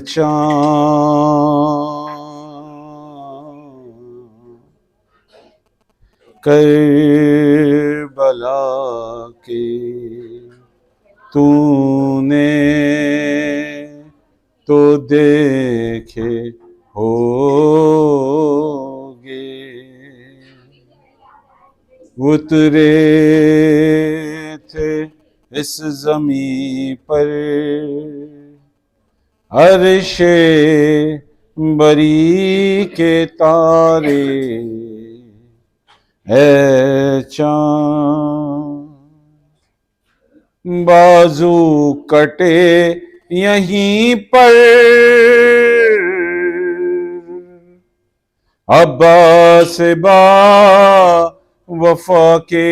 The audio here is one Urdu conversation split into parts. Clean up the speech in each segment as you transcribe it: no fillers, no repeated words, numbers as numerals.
چاند کربلا کے تو نے تو دیکھے ہوگے، اترے تھے اس زمین پر عرش بری کے تارے، اے چاند بازو کٹے یہیں پر عباس با وفا کے،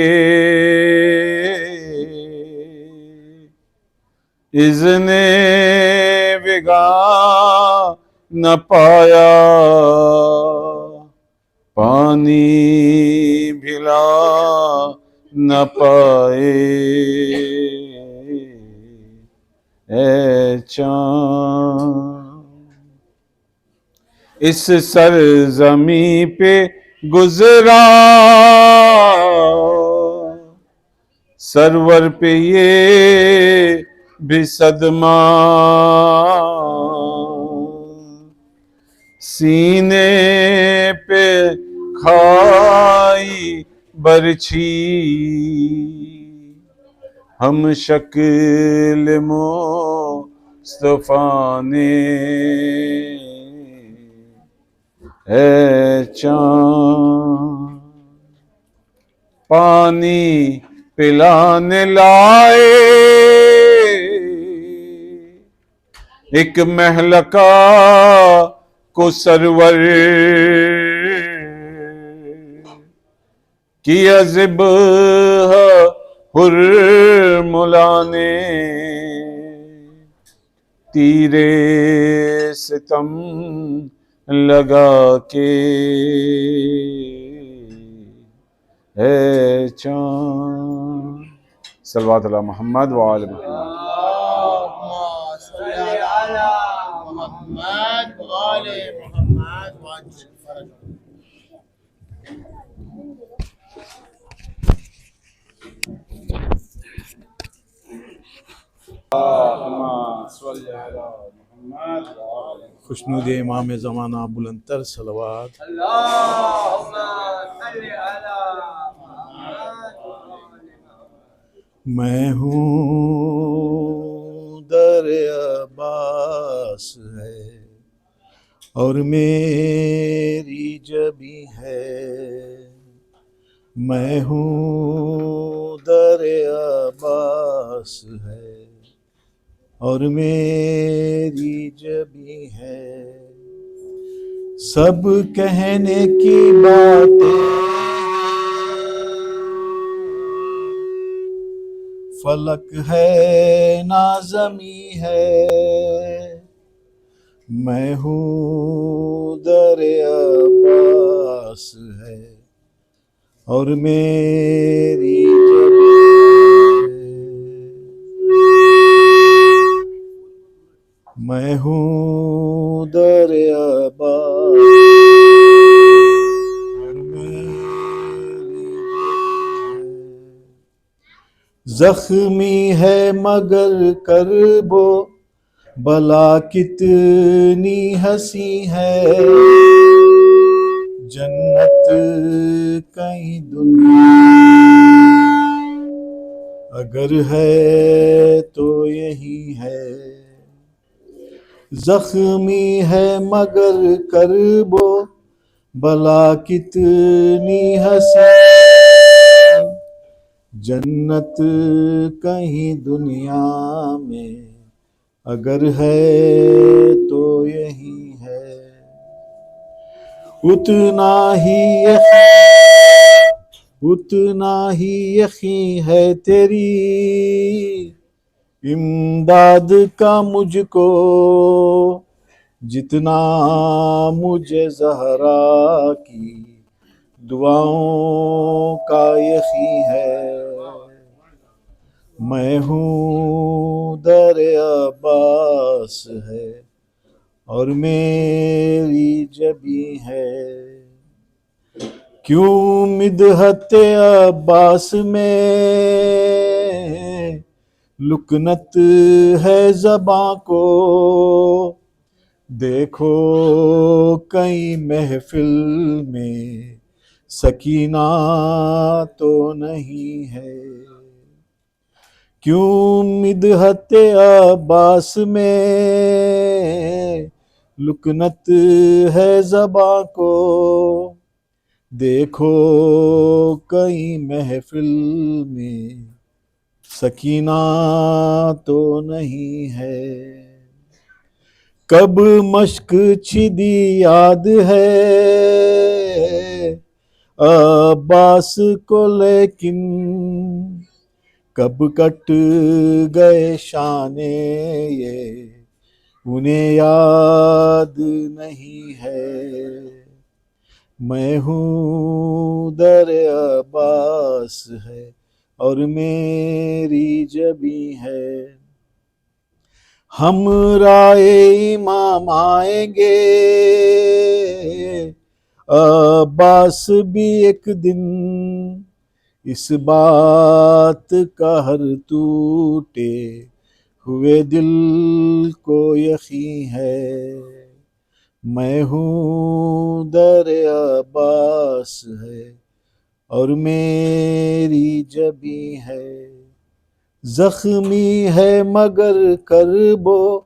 اذن وگاں نہ پایا، پانی بھلا نہ پائے، اے چاند اس سرزمین پہ گزرا، سرور پہ یہ بھی صدمہ، سینے پہ کھائی برچھی، ہم شکل مصطفیٰ نے، اے چاند پانی پلانے لائے، ایک مہلکہ کو سرور کیا ذبح حرملا نے، تیرے ستم لگا کے، اے چاند صلوات علی محمد وآل محمد۔ اللہم صلی علی محمد وآل محمد وعجل فرجهم۔ اللہم صلی علی محمد وآل خوشنود امام زمانہ بلندتر صلوات۔ اللہم صلی علی محمد وآل محمد۔ میں ہوں در عباس ہے اور میری جبی ہے، میں ہوں در عباس ہے اور میری جبی ہے، سب کہنے کی باتیں فلک ہے نہ زمیں ہے، میں ہوں در عباس ہے اور میری جبی ہے، میں ہوں در عباس اور میری جبی ہے، زخمی ہے مگر کرب و بلا کتنی ہنسی ہے، جنت کہیں دنیا اگر ہے تو یہی ہے، زخمی ہے مگر کرب و بلا کتنی ہنسی، جنت کہیں دنیا میں اگر ہے تو یہی ہے، اتنا ہی یقین ہے تیری امداد کا مجھ کو، جتنا مجھے زہرا کی دعاؤں کا یقین ہے، میں ہوں در عباس ہے اور میری جبی ہے، کیوں مدحت عباس میں لکنت ہے زباں کو، دیکھو کہیں محفل میں سکینہ تو نہیں ہے، کیوں مدحت عباس میں لکنت ہے زباں کو، دیکھو کہیں محفل میں سکینہ تو نہیں ہے، کب مشق چھدی یاد ہے عباس کو، لیکن کب کٹ گئے شانے یہ انہیں یاد نہیں ہے، میں ہوں در عباس ہے اور میری جبی ہے، ہم رائے امام آئیں گے عباس بھی ایک دن، اس بات کا ہر ٹوٹے ہوئے دل کو یقین ہے، میں ہوں در عباس ہے اور میری جبی ہے، زخمی ہے مگر کرب و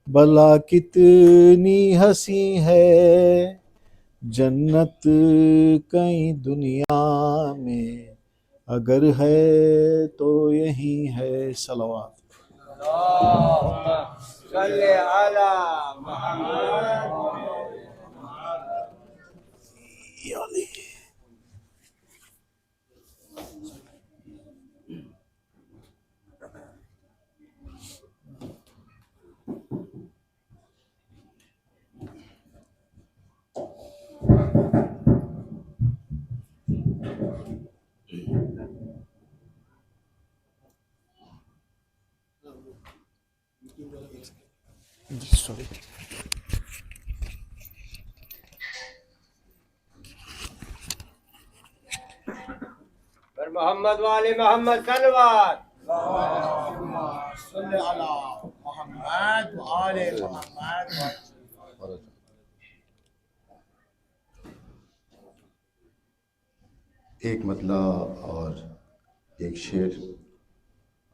بلا کتنی ہنسی ہے، جنت کہیں دنیا میں اگر ہے تو یہی ہے، صلوات۔ اللهم صل على محمد. پر محمد والے محمد صلوات. اللهم صل على محمد وآل محمد. ایک مطلع اور ایک شعر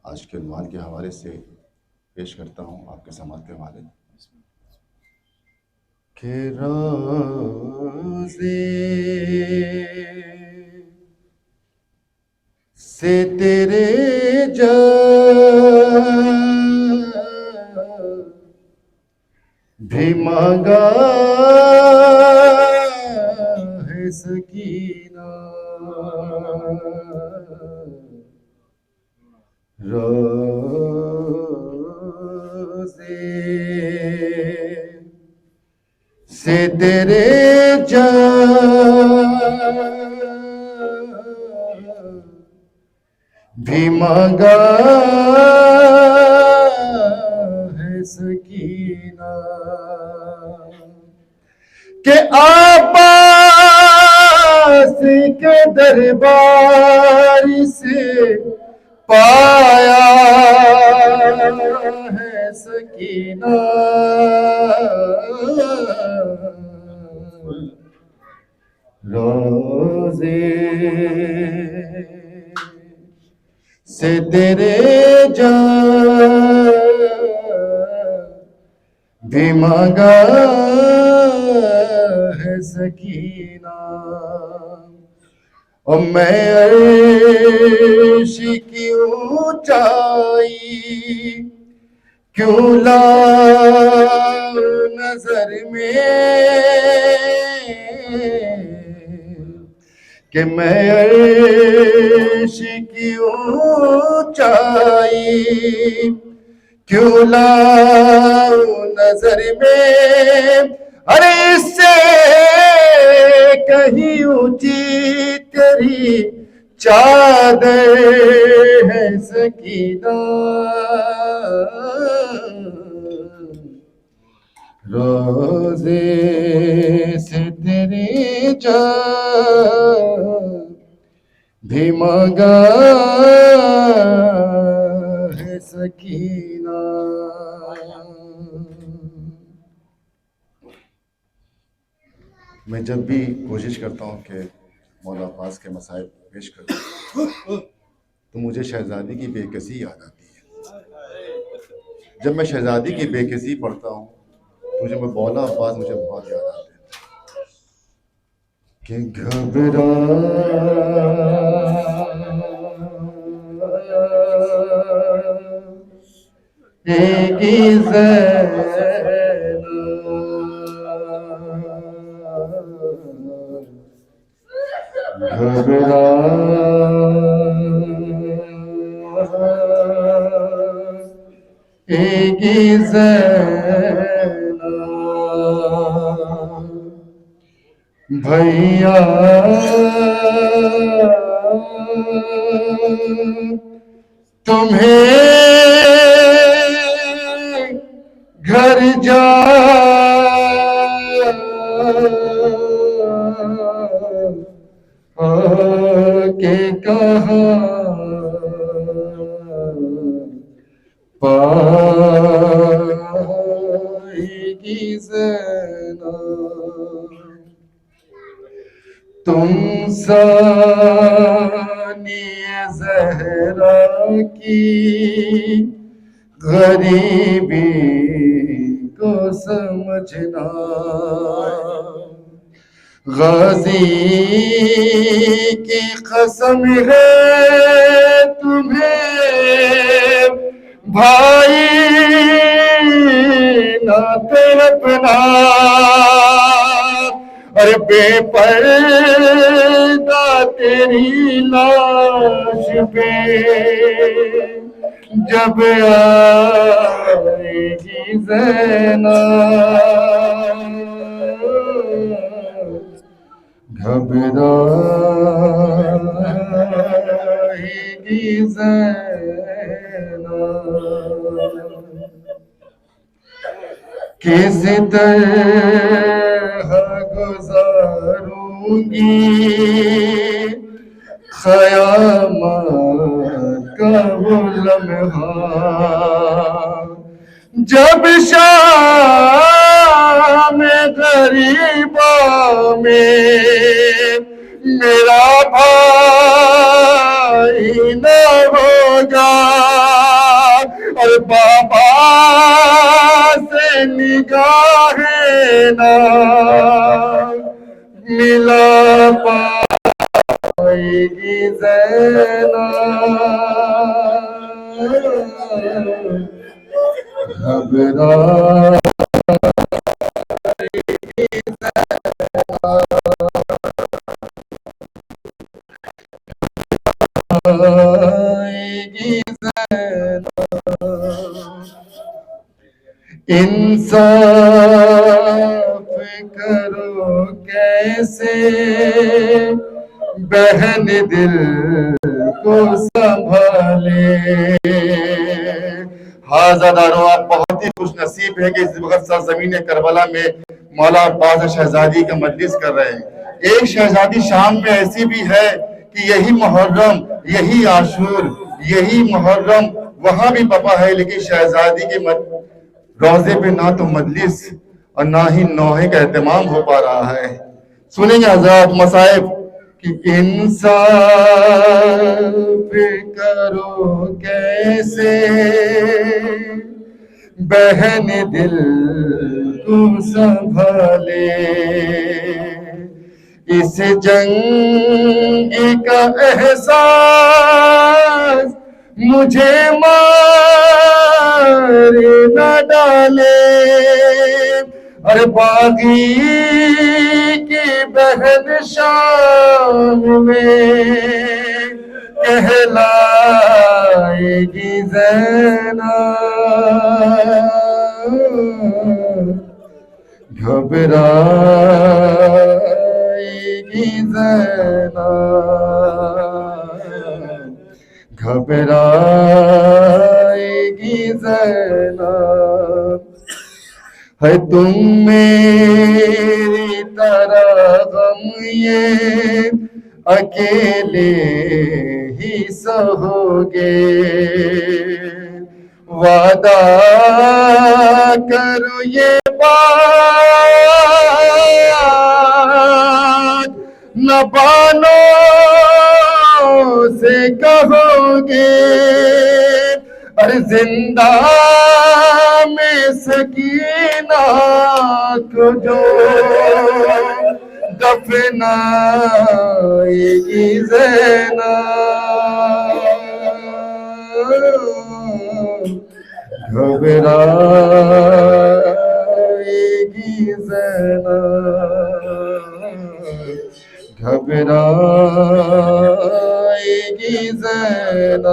آج کے عنوان کے حوالے سے پیش کرتا ہوں آپ کے سماعت کے حوالے کہ روزے سے تیرے جا بھی مانگا ہے سکینہ، روزے سے تیرے جا بھی مانگا ہے سکینہ، کہ عباس کے دربار سے پایا ہے سکینہ، روزے سے تیرے جا بھی مانگا ہے سکینہ، اور میں عرش کی اونچائی کیوں لاؤں نظر میں، کہ میں عرش کی اونچائی کیوں لاؤں نظر میں، ارے اس سے کہیں اونچی تیری چادر ہے سکینہ، روزے سے تیری جان بھی مانگا ہے سکینہ. میں جب بھی کوشش کرتا ہوں کہ مولا عباس کے مصائب پیش کروں تو مجھے شہزادی کی بے کسی یاد آتی ہے. جب میں شہزادی کی بے کسی پڑھتا ہوں تو مجھے مولا عباس مجھے بہت یاد آتے ہیں کہ گھبراگی زینب بھیا تمہیں گھر جا کے کہا پائے گی زینب. تم ثانی زہرا کی غریبی کو سمجھنا. غازی کی قسم ہے تمہیں بھائی نہ تڑپنا. اور بے پردہ تیری لاش پہ جب آئے گی زینب گھبرائے گی زینب. کس طرح گزاروں گی قیامت کا وہ لمحہ جب شام غریباں میں میرا بھائی نہ ہوگا اور بابا سے نگاہیں نہ ملا پائے گی زینب گھبرائے گی زینب. انصاف کرو کیسے بہن دل کو سنبھالے. حاضرانو آپ بہت ہی خوش نصیب ہے کہ اس وقت سرزمین کربلا میں مولا عباس شہزادی کا مجلس کر رہے ہیں. ایک شہزادی شام میں ایسی بھی ہے کہ یہی محرم یہی عاشور یہی محرم وہاں بھی پپا ہے لیکن شہزادی کے روزے پہ نہ تو مجلس اور نہ ہی نوحے کا اہتمام ہو پا رہا ہے. سنیں گے حضرات مصائب کہ انصاف کرو کیسے بہن دل کو سنبھالے. اس جنگ کا احساس مجھے مار نہ ڈالے. اور باغی کی بہن شام میں کہلائے گی زینب گھبرائے گی زینب گھبرائے گی زینب. ہے تم میری طرح غم یہ اکیلے ہی سہو گے، وعدہ کرو یہ بات نہ بانوں سے کہو گے، اور زندہ میں سکینہ کو جو دفنائے گی زینب، گھبرائے گی زینب، گھبرائے گی زینب،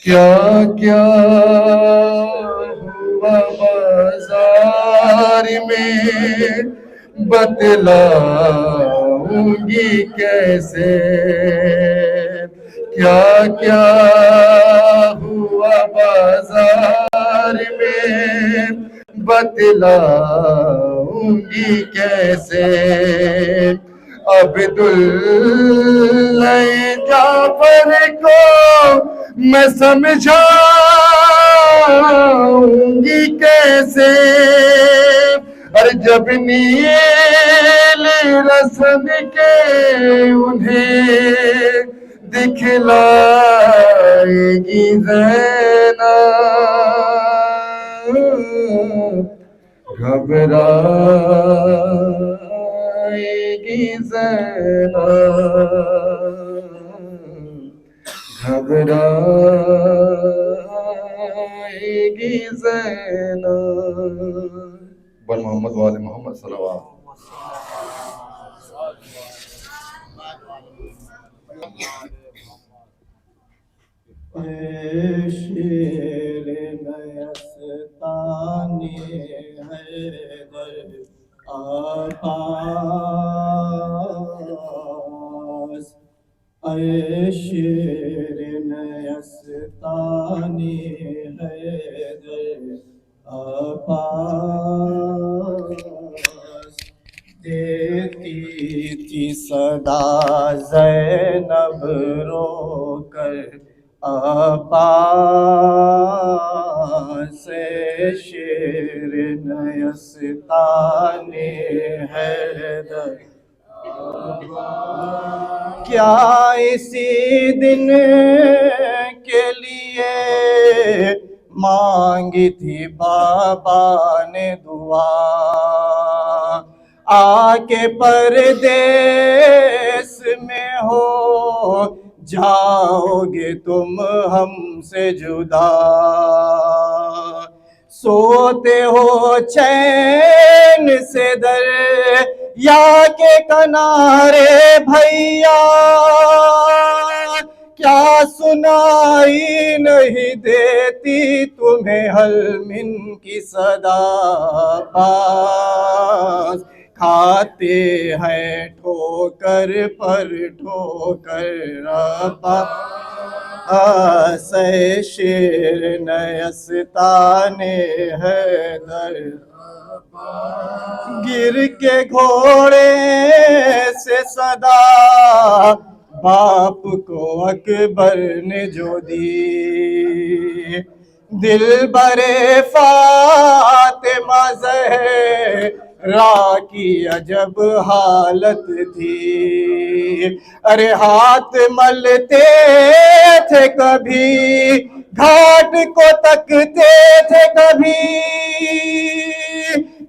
کیا کیا ہوا بازار میں بتلاؤں گی کیسے، کیا کیا ہوا بازار میں بتلاؤں گی کیسے، عبداللہ جعفر کو میں سمجھاؤں گی کیسے، اور جب نیل رسم کے انہیں دکھلائے گی زینب، گھبرائے گی زینب، گھبرائے گی زینب۔ بن محمد وآل محمد صلوات۔ شیر نیستانی حیدر عباس، اے شیر نیستانی حیدر عباس، دیتی تھی صدا زینب رو کر عباس، شیر نیستانی حیدر عباس، کیا اسی دن کے لیے مانگی تھی بابا نے دعا، آ کے پردیس میں ہو جاؤ گے تم ہم سے جدا، سوتے ہو چین سے در یا کے کنارے بھیا، کیا سنائی نہیں دیتی تمہیں حلمن کی صدا، پاس کھاتے ہیں ٹھوکر پر ٹھوکر عباس، شیر نیستان حیدر، گر کے گھوڑے سے صدا باپ کو اکبر نے جو دی، دل برے فاطمہ زہرا کی عجب حالت تھی، ارے ہاتھ ملتے تھے کبھی گھاٹ کو تکتے تھے کبھی،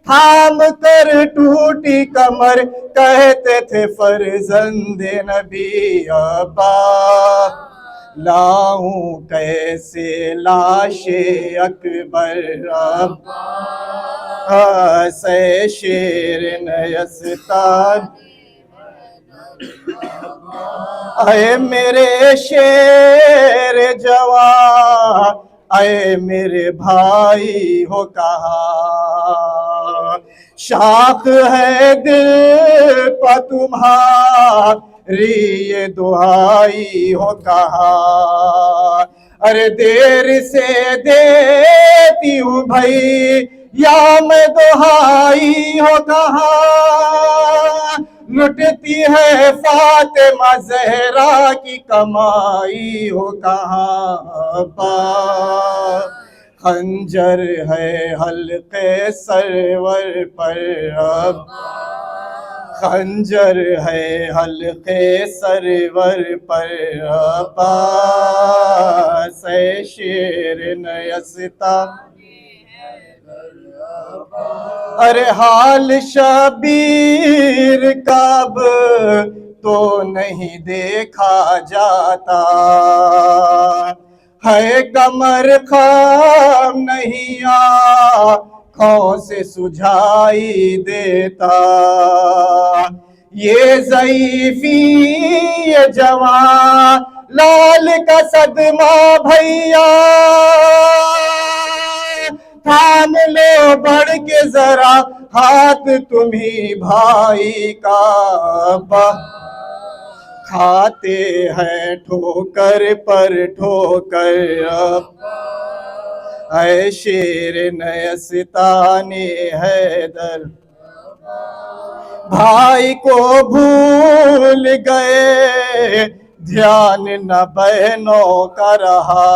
تھام کر ٹوٹی کمر کہتے تھے فرزند نبی، ابا لاؤں کیسے لاش اکبر عباس، شیر نیستان، اے میرے شیر جوان، اے میرے بھائی ہو کہاں، شاخ ہے دل پہ تمہاری یہ دعائی ہو کہاں، ارے دیر سے دیتی ہوں بھائی یا میں دہائی ہو کہاں لٹتی ہے فاطمہ زہرا کی کمائی ہو کہاں خنجر ہے حلقے سرور پر اب خنجر ہے حلقے سرور پر عباس شیر نیستا ارے حال شبیر کب تو نہیں دیکھا جاتا ہے کمر خام نہیں آنکھوں سے سجھائی دیتا یہ ضعیفی یہ جوان لال کا صدمہ بھیا تھام لو بڑھ کے ذرا ہاتھ تمہیں بھائی کا کھاتے ہیں ٹھوکر پر ٹھوکر اے شیر نیستان حیدر بھائی کو بھول گئے دھیان نہ بہنوں کا رہا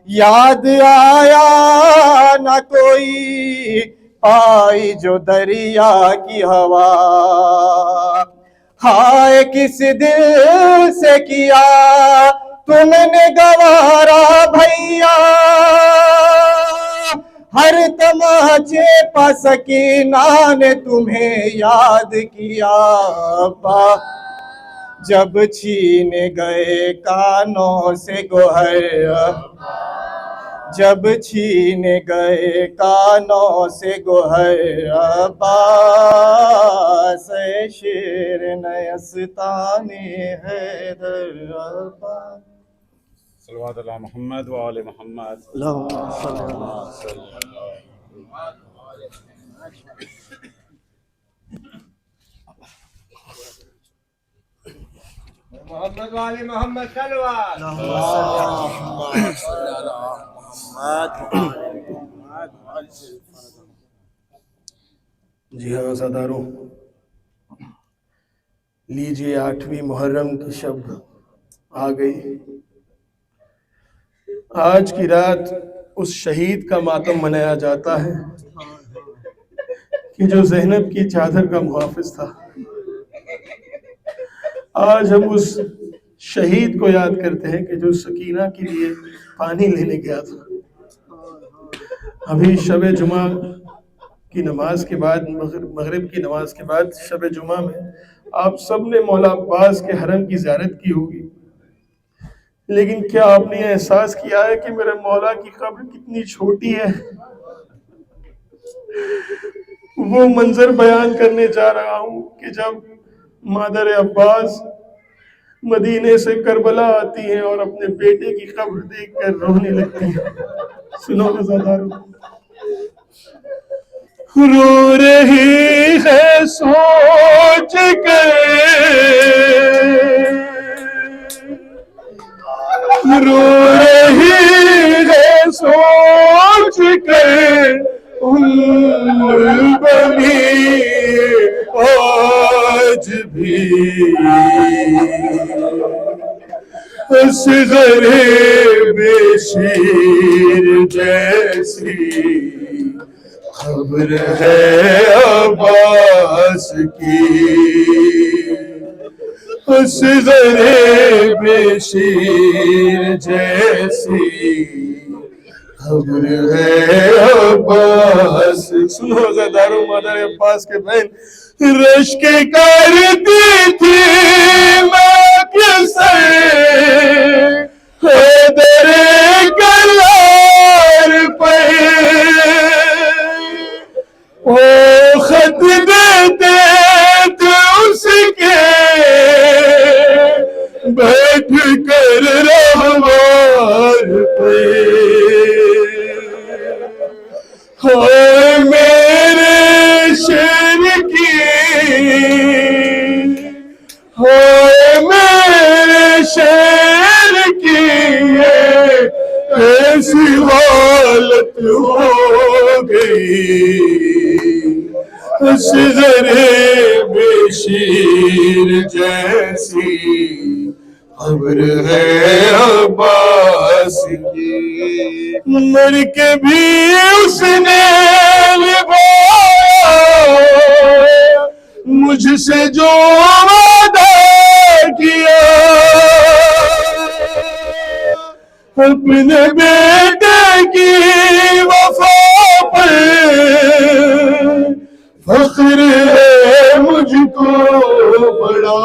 یاد آیا نہ کوئی آئی جو دریا کی ہوا ہائے کس دل سے کیا تم نے گوارا بھیا ہر تماچے پا سکینہ نے تمہیں یاد کیا جب چھین گئے کانوں سے گوہر جب چھین گئے کانوں سے گوہر عباس شیر نیستان حیدر عباس صلوات اللہ محمد و آل محمد اللہم صلی محمد والے محمد صلوات جی ہاں روزاداروں لیجیے 8ویں محرم کی شب آ گئی آج کی رات اس شہید کا ماتم منایا جاتا ہے کہ جو زینب کی چادر کا محافظ تھا آج ہم اس شہید کو یاد کرتے ہیں کہ جو سکینہ کے لیے پانی لینے گیا تھا ابھی شب جمعہ کی نماز کے بعد مغرب کی نماز کے بعد شب جمعہ میں آپ سب نے مولا عباس کے حرم کی زیارت کی ہوگی لیکن کیا آپ نے احساس کیا ہے کہ میرے مولا کی قبر کتنی چھوٹی ہے وہ منظر بیان کرنے جا رہا ہوں کہ جب مادر عباس مدینے سے کربلا آتی ہیں اور اپنے بیٹے کی قبر دیکھ کر رونے لگتی ہیں سنو روزاداروں رو رہی ہے سوچ کر رو رہی ہے سوچ کر بنی آج بھی اصغر بے شیر جیسی خبر ہے عباس کی اصغر بے شیر جیسی خبر ہے عباس سنو زداروں مادر عباس کے بہن رشک کرتی تھی میں کسے حیدر کلار پہ وہ خط دیتے تھے اس کے بیٹھ کر رہوار پہ میرے شیر کی میرے شیر کی ایسی حالت ہو اصغر بشیر جیسی خبر ہے عباس کی، مر کے بھی اس نے نبھایا مجھ سے جو وعدہ کیا، اپنے بیٹے کی وفا پر فخر ہے مجھ کو بڑا،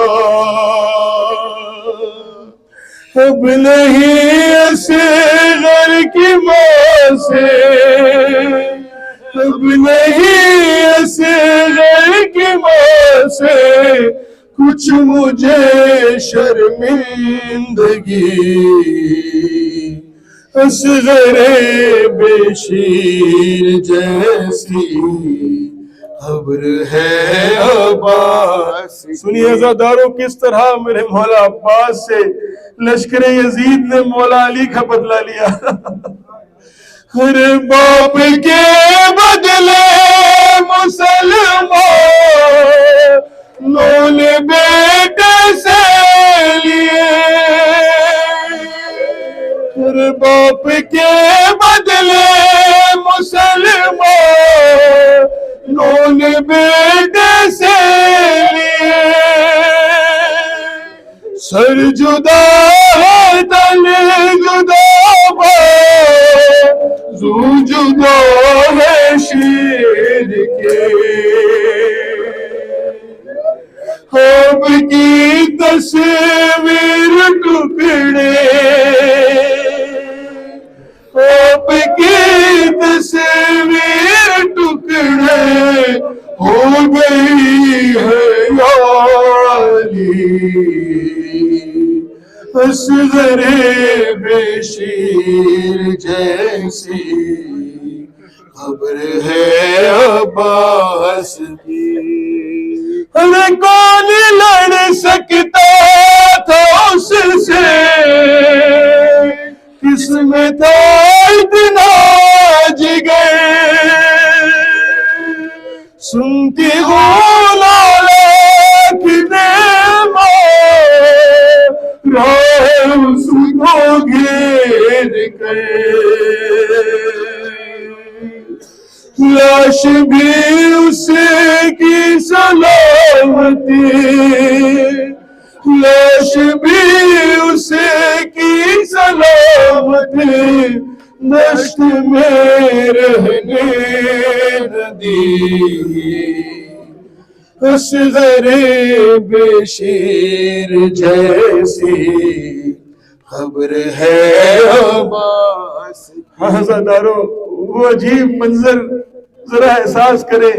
اب نہیں اصغر کی ماں سے، اب نہیں اصغر کی ماں سے کچھ مجھے شرمندگی، اصغر بشیر جیسی خبر ہے عباس۔ سنیے عزاداروں کس طرح میرے مولا عباس سے لشکر یزید نے مولا علی کا بدلہ لیا۔ ہر باپ کے بدلے مسلمانوں نے بیٹے سے لیے، ہر باپ کے بدلے مسلمانوں نے بیٹے سے لیے، سر جدا ہے دل جدا بازو جدا ہے شیر کے، خواب کی تصویر ٹکڑے، خواب کی تصویر ٹکڑے ہو گئی ہے یا علی، اصغر بشیر جیسی خبر ہے عباس کی۔ ارے کون لڑ سکتا تھا اس سے، کس میں تھا اتنا جگر، سنتی ہوں لالا کی نعمت راہ اس کو گھیر کر، لاش بھی اس کی سلامتی، لاش بھی اس کی سلامتی دشت میں رہنے نہ دی، اصغر بشیر جیسی خبر ہے عباس۔ عزاداروں وہ عجیب منظر ذرا احساس کرے،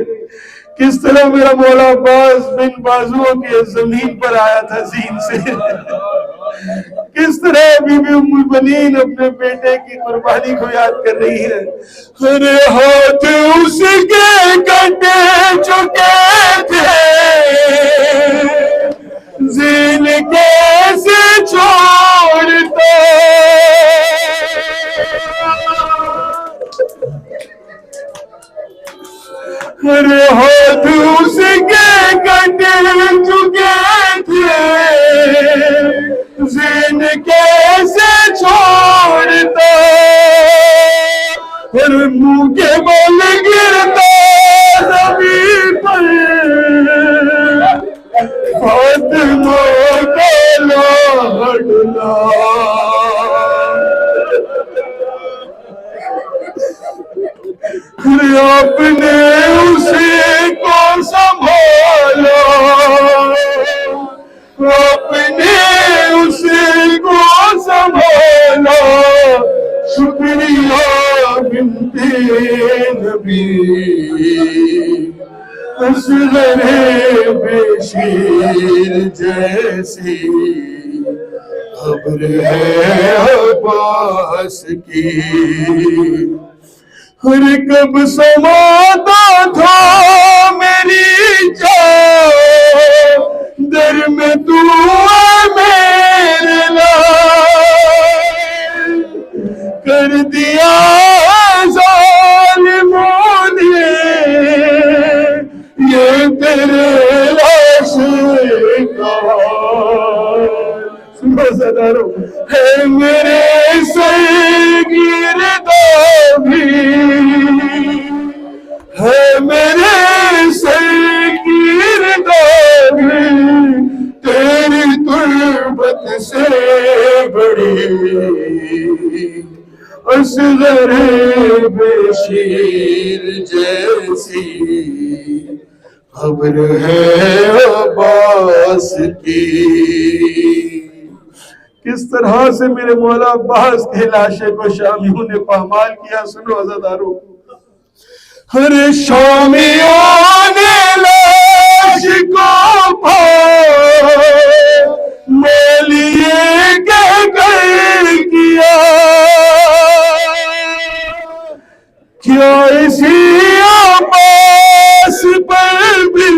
کس طرح میرا مولا عباس بن بازوؤں کے زمین پر آیا تھا زین سے، کس طرح بی بی ام البنین اپنے بیٹے کی قربانی کو یاد کر رہی ہے۔ ہر ہاتھ اس کے کٹے چکے تھے، زین کیسے چھوڑتا، ہر ہاتھ اس کے کٹے چکے تھے، زین کیسے چھوڑتا، ہر منہ کے بل گرتا زمین پر، فاطمہ کا لاڈلا، آپ نے اسے کو سنبھالا، آپ نے اسے کو سنبھالا، شکریہ بنت نبی، اصغر بشیر جیسی خبر ہے عباس کی۔ ہر کب سماتا تھا میری جان در میں تو میرے لائے، کر دیا ظالموں نے یہ تیرے لاش کا سنو زدارو ہے میرے سرگردہ بھی ہے میرے سرگردہ بھی تیری تربت سے بڑی اصغر بشیر جیسی خبر ہے عباس کی۔ کس طرح سے میرے مولا عباس کے لاشے کو شامیوں نے پامال کیا، سنو عزادارو۔ ہر شامیوں نے لاش کو لیے کہہ کیا، کیا اسی عباس پر بھی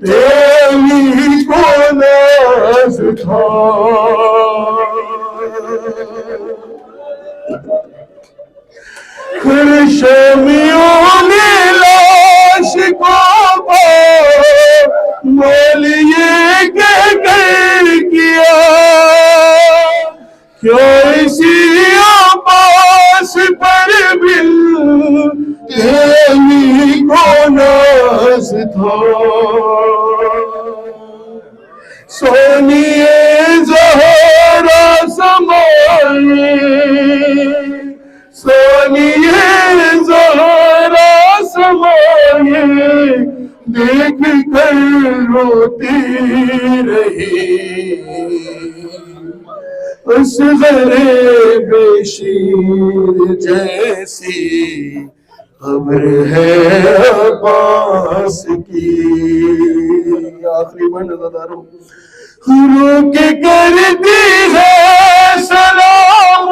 تیری کو ناز تھا۔ پھر شامیوں نے لاش کو لیے کہہ کیا، کیا اسی عباس پر بھی تیری کو ناز تھا۔ سونیے زہرا سمائے، سونیے زہرا سمائے، دیکھ کر روتی رہی اصغر بشیر جیسی خبر ہے عباس کی۔ آخری بند نظاروں رو کے کرتی ہے سلام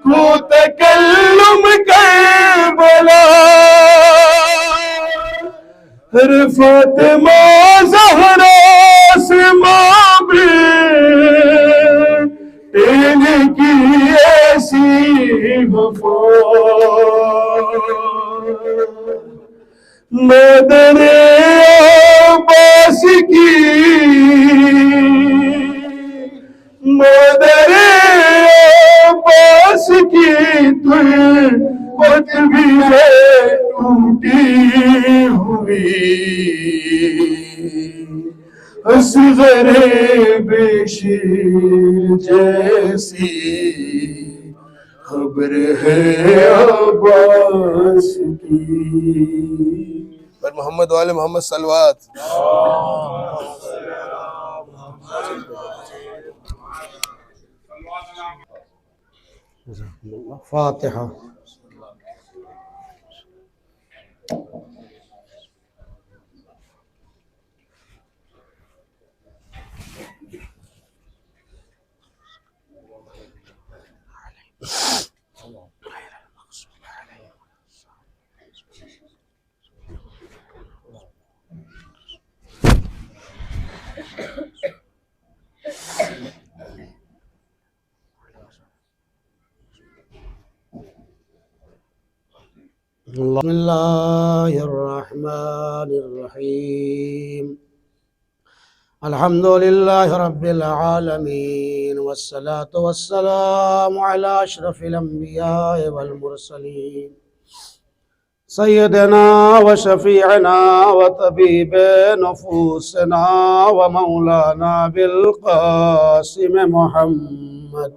کو تکلم کربلا، ہر فاطمہ زہرا سے ماں بیٹے کی ایسی وفا، مدر عباس کی مدر عباس کی تربت بھی ہے ٹوٹی ہوئی اصغر بشیر جیسی خبر ہے عباس کی۔ پر محمد والے محمد صلوات۔ فاتحہ۔ بسم اللہ الرحمن الرحیم، الحمد للہ رب العالمین، والصلاة والسلام علی اشرف الانبیاء والمرسلین، سیدنا وشفیعنا وطبیب نفوسنا ومولانا بالقاسم محمد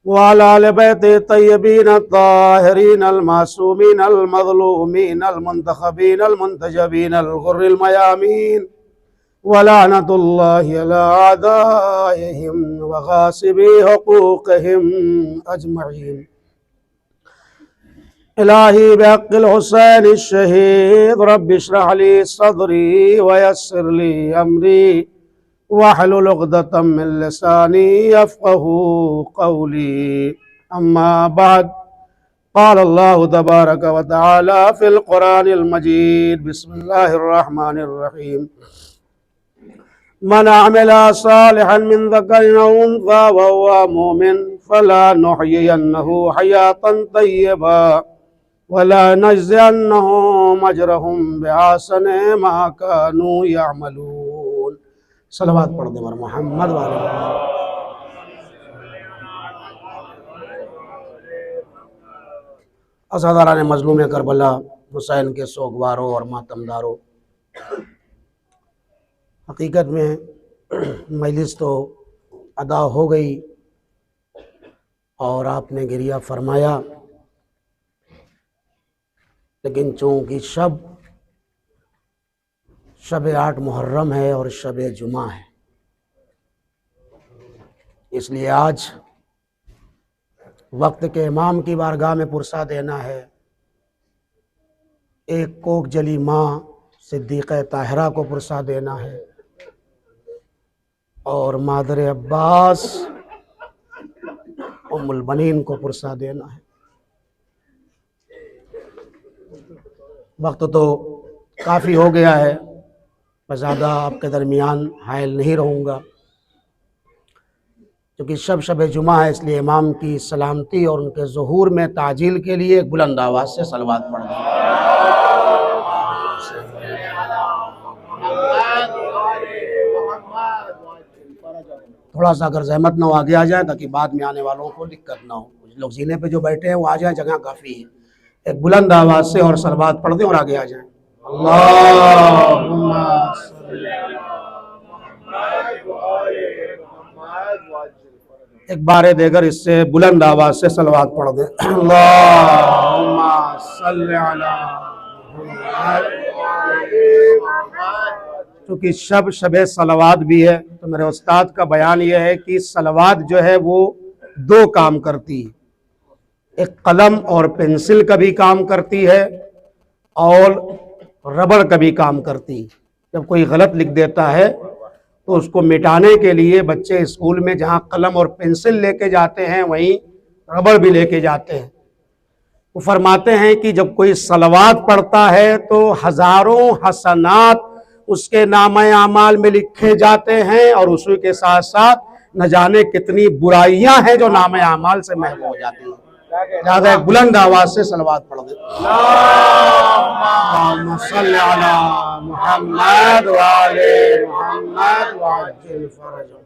وعلى آل بيت الطيبين الطاهرين المعصومين المظلومين المنتخبين المنتجبين الغر الميامين، ولعنة الله على أعدائهم وغاصبي حقوقهم أجمعين۔ إلهي بحق الحسين الشهيد رب اشرح لي صدري ويسر لي أمري واحلل عقدة من لساني يفقهوا قولي، أما بعد، قال الله تبارك وتعالى في القرآن المجيد، بسم الله الرحمن الرحيم، من عمل صالحا من ذكر أو أنثى وهو مؤمن فلنحيينه حياة طيبة ولنجزينهم أجرهم بأحسن ما كانوا يعملون. صلوات پڑھ دیں محمد والے. عزاداران مظلوم کربلا، حسین کے سوگواروں اور ماتمداروں، حقیقت میں مجلس تو ادا ہو گئی اور آپ نے گریہ فرمایا، لیکن چونکہ شب 8 محرم ہے اور شب جمعہ ہے، اس لیے آج وقت کے امام کی بارگاہ میں پرسہ دینا ہے. ایک کوک جلی ماں صدیقہ طاہرہ کو پرسہ دینا ہے اور مادر عباس ام البنین کو پرسہ دینا ہے. وقت تو کافی ہو گیا ہے، میں زیادہ آپ کے درمیان حائل نہیں رہوں گا، کیونکہ شب جمعہ ہے، اس لیے امام کی سلامتی اور ان کے ظہور میں تعجیل کے لیے ایک بلند آواز سے صلوات پڑھ دیں. تھوڑا سا اگر زحمت نہ ہو آگے آ جائیں تاکہ بعد میں آنے والوں کو دقت نہ ہو. لوگ زینے پہ جو بیٹھے ہیں وہ آ جائیں، جگہ کافی ہے. ایک بلند آواز سے اور صلوات پڑھ دیں اور آگے آ جائیں. اللہم ایک بار دیگر اس سے بلند آواز سے صلوات پڑھ دیں. اللہم صلی علی محمد. چونکہ شب صلوات بھی ہے تو میرے استاد کا بیان یہ ہے کہ صلوات جو ہے وہ 2 کام کرتی ہے. ایک قلم اور پنسل کا بھی کام کرتی ہے اور ربڑ کا بھی کام کرتی ہے. جب کوئی غلط لکھ دیتا ہے تو اس کو مٹانے کے لیے بچے اسکول میں جہاں قلم اور پنسل لے کے جاتے ہیں وہیں ربڑ بھی لے کے جاتے ہیں. وہ فرماتے ہیں کہ جب کوئی صلوات پڑھتا ہے تو ہزاروں حسنات اس کے نامہ اعمال میں لکھے جاتے ہیں اور اسی کے ساتھ ساتھ نہ جانے کتنی برائیاں ہیں جو نامہ اعمال سے محو ہو جاتی ہیں. لہذا ایک بلند آواز سے صلوات پڑھ دیں. اللہم صلی علی محمد وآل محمد وعجل فرجہ.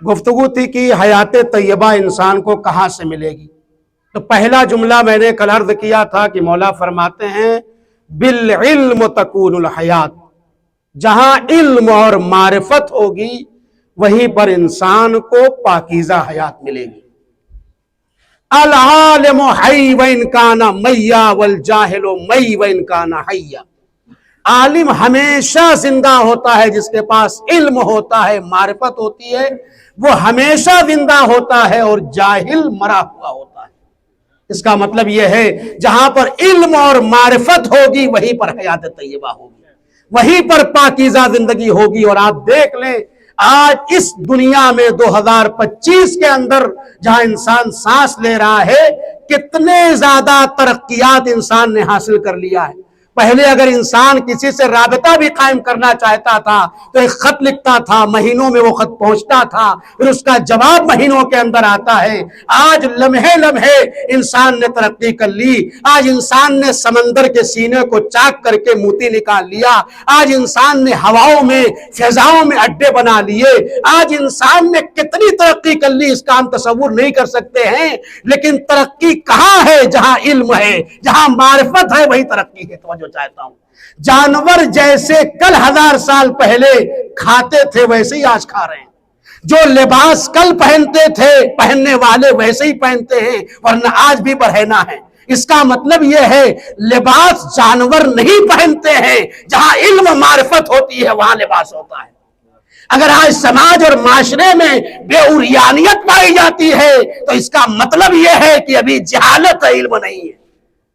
گفتگو تھی کہ حیات طیبہ انسان کو کہاں سے ملے گی. تو پہلا جملہ میں نے کل عرض کیا تھا کہ مولا فرماتے ہیں بالعلم تکون الحیات. جہاں علم اور معرفت ہوگی وہیں پر انسان کو پاکیزہ حیات ملے گی. العالم حی وان کان میا والجاہل می وان کان حیا. عالم ہمیشہ زندہ ہوتا ہے، جس کے پاس علم ہوتا ہے، معرفت ہوتی ہے، وہ ہمیشہ زندہ ہوتا ہے اور جاہل مرا ہوا ہوتا ہے. اس کا مطلب یہ ہے جہاں پر علم اور معرفت ہوگی وہیں پر حیات طیبہ ہوگی، وہیں پر پاکیزہ زندگی ہوگی. اور آپ دیکھ لیں آج اس دنیا میں 2025 کے اندر جہاں انسان سانس لے رہا ہے کتنے زیادہ ترقیات انسان نے حاصل کر لیا ہے. پہلے اگر انسان کسی سے رابطہ بھی قائم کرنا چاہتا تھا تو ایک خط لکھتا تھا، مہینوں میں وہ خط پہنچتا تھا، پھر اس کا جواب مہینوں کے اندر آتا ہے. آج لمحے لمحے انسان نے ترقی کر لی. آج انسان نے سمندر کے سینے کو چاک کر کے موتی نکال لیا. آج انسان نے ہواؤں میں فضاؤں میں اڈے بنا لیے. آج انسان نے کتنی ترقی کر لی اس کا ہم تصور نہیں کر سکتے ہیں. لیکن ترقی کہاں ہے؟ جہاں علم ہے، جہاں معرفت ہے وہی ترقی ہے. توجہ چاہتا ہوں. جانور جیسے کل 1000 سال پہلے کھاتے تھے ویسے ہی آج کھا رہے ہیں. جو لباس کل پہنتے تھے پہننے والے ویسے ہی پہنتے ہیں، ورنہ آج بھی برہنہ ہے. اس کا مطلب یہ ہے لباس جانور نہیں پہنتے ہیں، جہاں علم معرفت ہوتی ہے وہاں لباس ہوتا ہے. اگر آج سماج اور معاشرے میں بے اوریانیت پائی جاتی ہے تو اس کا مطلب یہ ہے کہ ابھی جہالت علم نہیں ہے.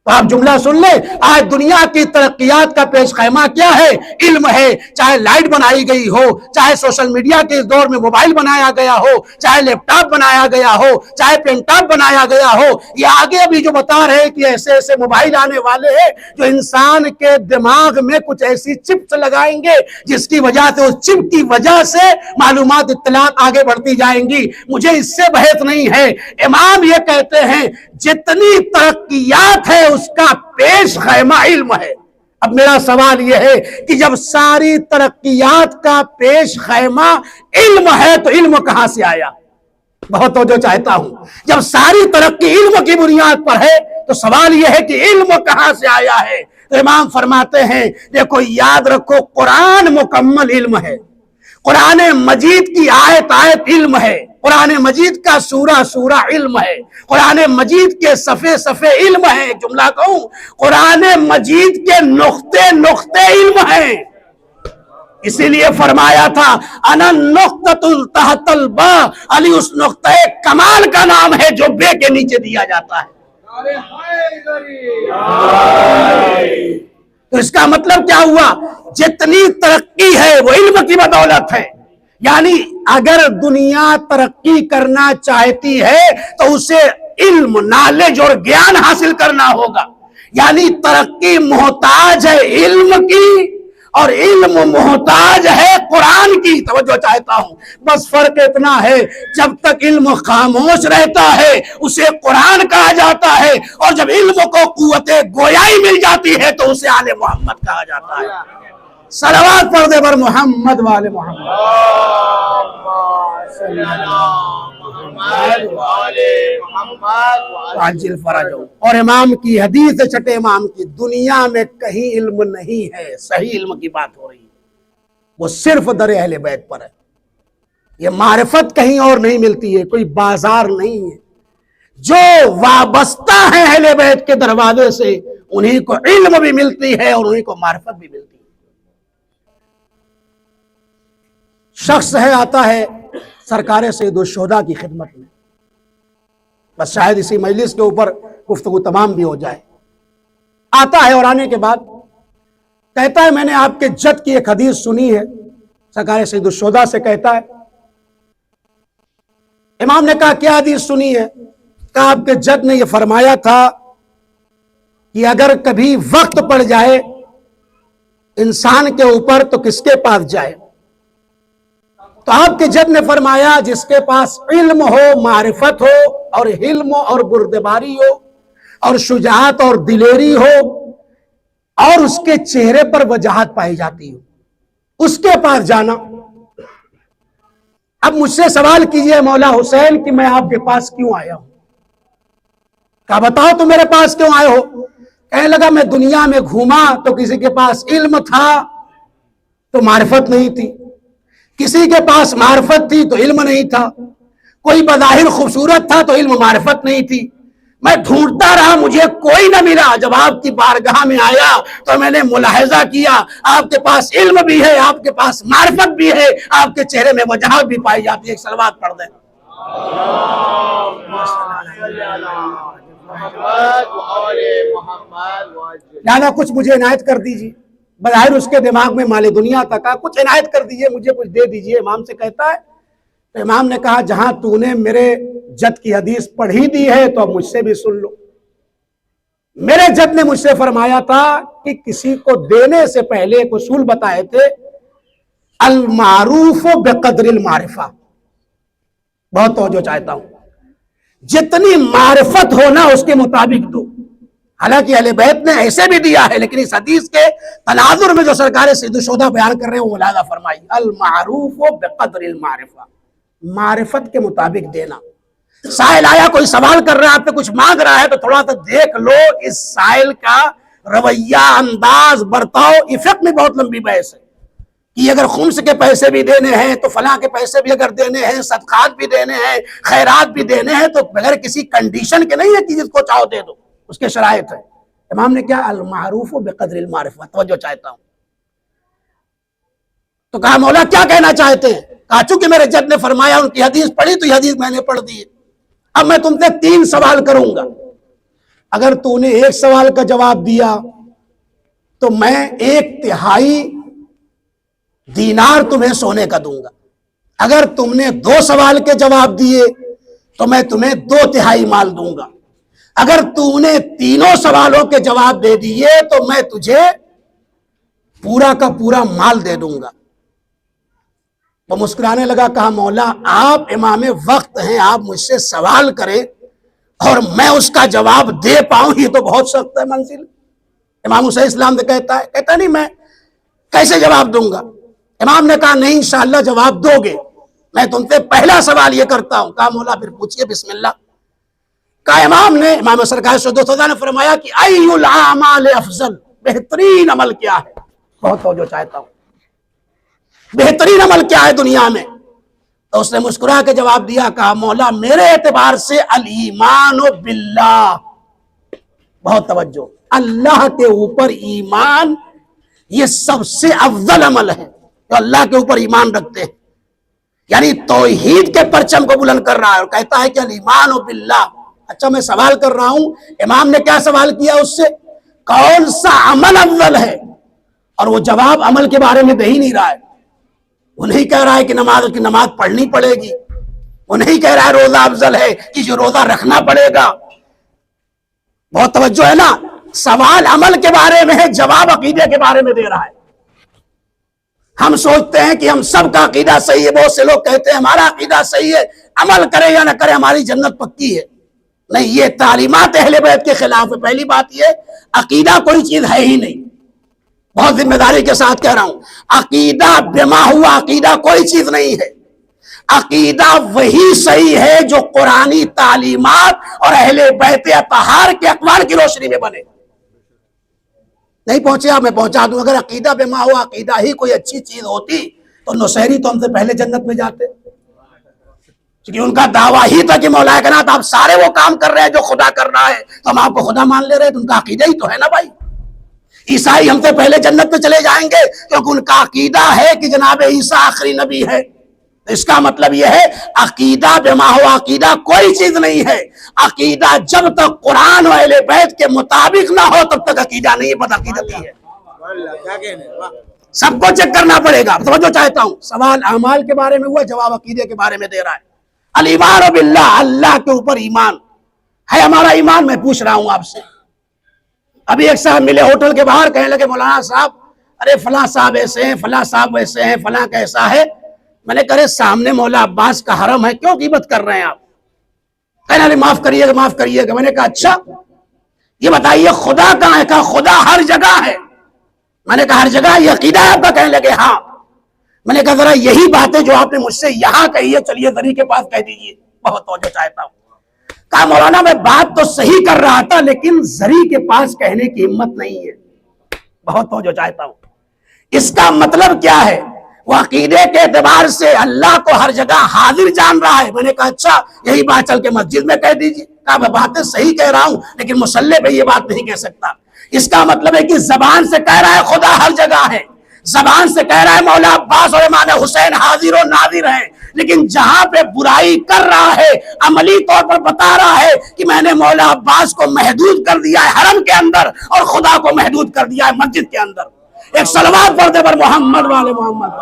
تو آپ جملہ سن لیں، آج دنیا کی ترقیات کا پیش خیمہ کیا ہے؟ علم ہے۔ چاہے لائٹ بنائی گئی ہو، چاہے سوشل میڈیا کے اس دور میں موبائل بنایا گیا ہو، چاہے لیپ ٹاپ بنایا گیا ہو، چاہے پین ٹاپ بنایا گیا ہو، یہ آگے ابھی جو بتا رہے ہیں کہ ایسے ایسے موبائل آنے والے ہیں جو انسان کے دماغ میں کچھ ایسی چپس لگائیں گے جس کی وجہ سے، اس چپ کی وجہ سے معلومات، اطلاعات آگے بڑھتی جائیں گی۔ مجھے اس سے بحث نہیں ہے۔ امام یہ کہتے ہیں جتنی ترقیات ہے اس کا پیش خیمہ علم ہے۔ اب میرا سوال یہ ہے کہ جب ساری ترقیات کا پیش خیمہ علم ہے تو علم کہاں سے آیا؟ بہت توجہ چاہتا ہوں۔ جب ساری ترقی علم کی بنیاد پر ہے تو سوال یہ ہے کہ علم کہاں سے آیا ہے؟ تو امام فرماتے ہیں دیکھو یاد رکھو، قرآن مکمل علم ہے، قرآن مجید کی آیت آیت علم ہے، قرآن مجید کا سورہ سورہ علم ہے، قرآن مجید کے صفحے صفحے علم ہے۔ جملہ کہوں، قرآن مجید کے نقطے نقطے علم ہیں۔ اسی لیے فرمایا تھا انا نقطۃ تحت البا، علی اس نقطہ کمال کا نام ہے جو بے کے نیچے دیا جاتا ہے۔ تو اس کا مطلب کیا ہوا؟ جتنی ترقی ہے وہ علم کی بدولت ہے۔ یعنی اگر دنیا ترقی کرنا چاہتی ہے تو اسے علم، نالج اور گیان حاصل کرنا ہوگا۔ یعنی ترقی محتاج ہے علم کی اور علم محتاج ہے قرآن کی۔ توجہ چاہتا ہوں، بس فرق اتنا ہے، جب تک علم خاموش رہتا ہے اسے قرآن کہا جاتا ہے، اور جب علم کو قوت گویائی مل جاتی ہے تو اسے آل محمد کہا جاتا ہے۔ صلوات پڑھ دے بر محمد والے محمد۔ عاجل فرج۔ اور امام کی حدیث چھٹے امام کی، دنیا میں کہیں علم نہیں ہے، صحیح علم کی بات ہو رہی ہے، وہ صرف در اہل بیت پر ہے۔ یہ معرفت کہیں اور نہیں ملتی ہے، کوئی بازار نہیں ہے۔ جو وابستہ ہیں اہل بیت کے دروازے سے انہیں کو علم بھی ملتی ہے اور انہیں کو معرفت بھی ملتی ہے۔ شخص ہے، آتا ہے سرکار سید الشہداء کی خدمت میں، بس شاید اسی مجلس کے اوپر گفتگو تمام بھی ہو جائے۔ آتا ہے اور آنے کے بعد کہتا ہے میں نے آپ کے جد کی ایک حدیث سنی ہے۔ سرکار سید الشہداء سے کہتا ہے، امام نے کہا کیا حدیث سنی ہے؟ کہا آپ کے جد نے یہ فرمایا تھا کہ اگر کبھی وقت پڑ جائے انسان کے اوپر تو کس کے پاس جائے؟ تو آپ کے جد نے فرمایا جس کے پاس علم ہو، معرفت ہو، اور حلم اور بردباری ہو، اور شجاعت اور دلیری ہو، اور اس کے چہرے پر وجاہت پائی جاتی ہو، اس کے پاس جانا۔ اب مجھ سے سوال کیجئے مولا حسین کہ میں آپ کے پاس کیوں آیا ہوں؟ کہا بتاؤ تو میرے پاس کیوں آئے ہو؟ کہنے لگا میں دنیا میں گھوما تو کسی کے پاس علم تھا تو معرفت نہیں تھی، کسی کے پاس معرفت تھی تو علم نہیں تھا، کوئی بظاہر خوبصورت تھا تو علم معرفت نہیں تھی۔ میں ڈھونڈتا رہا، مجھے کوئی نہ ملا۔ جب آپ کی بارگاہ میں آیا تو میں نے ملاحظہ کیا آپ کے پاس علم بھی ہے، آپ کے پاس معرفت بھی ہے، آپ کے چہرے میں وجاہت بھی پائی جاتی ہے۔ ایک صلوات پڑھ دیں۔ لہذا کچھ مجھے عنایت کر دیجیے، بظاہر اس کے دماغ میں مال دنیا تھا، کہا کچھ عنایت کر دیجئے، مجھے کچھ دے دیجئے۔ امام سے کہتا ہے تو امام نے کہا جہاں تو نے میرے جد کی حدیث پڑھی دی ہے تو اب مجھ سے بھی سن لو۔ میرے جد نے مجھ سے فرمایا تھا کہ کسی کو دینے سے پہلے ایک اصول بتائے تھے، المعروف بقدر المعرفہ۔ بہت توجہ چاہتا ہوں، جتنی معرفت ہونا اس کے مطابق دو۔ حالانکہ اہل بیت نے ایسے بھی دیا ہے، لیکن اس حدیث کے تناظر میں جو سرکار سید الشہداء بیان کر رہے ہیں وہ ملاحظہ فرمائی، المعروف بقدر المعرفہ، معرفت کے مطابق دینا۔ سائل آیا، کوئی سوال کر رہا ہے، آپ سے کچھ مانگ رہا ہے تو تھوڑا سا دیکھ لو اس سائل کا رویہ، انداز، برتاؤ۔ یہ فقہ میں بہت لمبی بحث ہے کہ اگر خمس کے پیسے بھی دینے ہیں تو فلاں کے پیسے بھی اگر دینے ہیں، صدقات بھی دینے ہیں، خیرات بھی دینے ہیں، تو بغیر کسی کنڈیشن کے نہیں ہے کہ جس کو چاہو دے دو، اس کے شرائط ہے۔ امام نے کیا المعروف بقدر المعرفہ، توجہ چاہتا ہوں۔ تو کہا مولا کیا کہنا چاہتے ہیں؟ کہا چونکہ میرے جد نے فرمایا، ان کی حدیث پڑھی تو یہ حدیث میں نے پڑھ دی ہے۔ اب میں تم سے 3 سوال کروں گا، اگر تو نے ایک سوال کا جواب دیا تو میں 1/3 دینار تمہیں سونے کا دوں گا، اگر تم نے 2 سوال کے جواب دیے تو میں تمہیں 2/3 مال دوں گا، اگر تم نے 3 سوالوں کے جواب دے دیے تو میں تجھے پورا کا پورا مال دے دوں گا۔ وہ مسکرانے لگا، کہا مولا آپ امام وقت ہیں، آپ مجھ سے سوال کریں اور میں اس کا جواب دے پاؤں، یہ تو بہت سخت ہے منزل۔ امام حسین اسلام نے کہتا نہیں میں کیسے جواب دوں گا؟ امام نے کہا نہیں انشاءاللہ جواب دو گے، میں تم سے پہلا سوال یہ کرتا ہوں۔ کہا مولا پھر پوچھئے، بسم اللہ۔ کہا امام سرکار صدوق نے فرمایا کہ ای الاعمال افضل، بہترین عمل کیا ہے؟ بہت توجہ چاہتا ہوں، بہترین عمل کیا ہے دنیا میں؟ تو اس نے مسکرا کے جواب دیا، کہا مولا میرے اعتبار سے الایمان باللہ، بہت توجہ، اللہ کے اوپر ایمان یہ سب سے افضل عمل ہے جو اللہ کے اوپر ایمان رکھتے ہیں، یعنی توحید کے پرچم کو بلند کر رہا ہے اور کہتا ہے کہ الایمان باللہ۔ اچھا میں سوال کر رہا ہوں، امام نے کیا سوال کیا اس سے؟ کون سا عمل افضل ہے؟ اور وہ جواب عمل کے بارے میں دے ہی نہیں رہا ہے۔ وہ نہیں کہہ رہا ہے کہ نماز پڑھنی پڑے گی، وہ نہیں کہہ رہا ہے روزہ افضل ہے کہ جو روزہ رکھنا پڑے گا۔ بہت توجہ ہے نا، سوال عمل کے بارے میں ہے، جواب عقیدے کے بارے میں دے رہا ہے۔ ہم سوچتے ہیں کہ ہم سب کا عقیدہ صحیح ہے، بہت سے لوگ کہتے ہیں ہمارا عقیدہ صحیح ہے، عمل کرے یا نہ کرے ہماری جنت پکی ہے۔ نہیں، یہ تعلیمات اہل بیت کے خلاف ہے۔ پہلی بات یہ عقیدہ کوئی چیز ہے ہی نہیں، بہت ذمہ داری کے ساتھ کہہ رہا ہوں، عقیدہ بما ہوا عقیدہ کوئی چیز نہیں ہے۔ عقیدہ وہی صحیح ہے جو قرآنی تعلیمات اور اہل بیت اطہار کے اقوال کی روشنی میں بنے۔ نہیں پہنچے آپ، میں پہنچا دوں۔ اگر عقیدہ بما ہوا عقیدہ ہی کوئی اچھی چیز ہوتی تو نصیری تو ہم سے پہلے جنت میں جاتے، کیونکہ ان کا دعویٰ ہی تھا کہ مولا کائنات آپ سارے وہ کام کر رہے ہیں جو خدا کر رہا ہے، تو ہم آپ کو خدا مان لے رہے ہیں، تو ان کا عقیدہ ہی تو ہے نا بھائی۔ عیسائی ہم سے پہلے جنت میں چلے جائیں گے کیونکہ ان کا عقیدہ ہے کہ جناب عیسیٰ آخری نبی ہے۔ اس کا مطلب یہ ہے عقیدہ بما ہوا عقیدہ کوئی چیز نہیں ہے۔ عقیدہ جب تک قرآن و اہل بیت کے مطابق نہ ہو تب تک عقیدہ نہیں ہے، بدعقیدتی ہے۔ سب کو چیک کرنا پڑے گا۔ توجہ چاہتا ہوں، سوال اعمال کے بارے میں ہوا، جواب عقیدے کے بارے میں دے رہا ہے۔ الایمان باللہ، اللہ کے اوپر ایمان ہے ہمارا ایمان۔ میں پوچھ رہا ہوں آپ سے، ابھی ایک صاحب ملے ہوٹل کے باہر، کہنے لگے مولانا صاحب ارے فلاں صاحب ایسے ہیں، فلاں صاحب ویسے ہیں، فلاں کیسا ہے۔ میں نے کہا سامنے مولا عباس کا حرم ہے، کیوں غیبت کر رہے ہیں آپ؟ کہنے لگے معاف کریے گا، معاف کریے گا۔ میں نے کہا اچھا یہ بتائیے خدا کہاں ہے؟ کہا خدا ہر جگہ ہے۔ میں نے کہا ہر جگہ یہ عقیدہ ہے آپ کا؟ کہنے لگے ہاں۔ میں نے کہا ذرا یہی باتیں جو آپ نے مجھ سے یہاں کہی ہے چلیے زری کے پاس کہہ دیجئے، بہت توجہ چاہتا ہوں۔ کہا مولانا میں بات تو صحیح کر رہا تھا لیکن زری کے پاس کہنے کی ہمت نہیں ہے، بہت توجہ چاہتا ہوں۔ اس کا مطلب کیا ہے؟ وہ عقیدے کے اعتبار سے اللہ کو ہر جگہ حاضر جان رہا ہے۔ میں نے کہا اچھا یہی بات چل کے مسجد میں کہہ دیجئے۔ کہا میں باتیں صحیح کہہ رہا ہوں لیکن مصلی پہ یہ بات نہیں کہہ سکتا۔ اس کا مطلب ہے کہ زبان سے کہہ رہا ہے خدا ہر جگہ ہے، زبان سے کہہ رہا ہے مولا عباس اور امام حسین حاضر و ناظر ہیں، لیکن جہاں پہ برائی کر رہا ہے عملی طور پر بتا رہا ہے کہ میں نے مولا عباس کو محدود کر دیا ہے حرم کے اندر اور خدا کو محدود کر دیا ہے مسجد کے اندر۔ ایک صلوات پڑھتے پر محمد والے محمد۔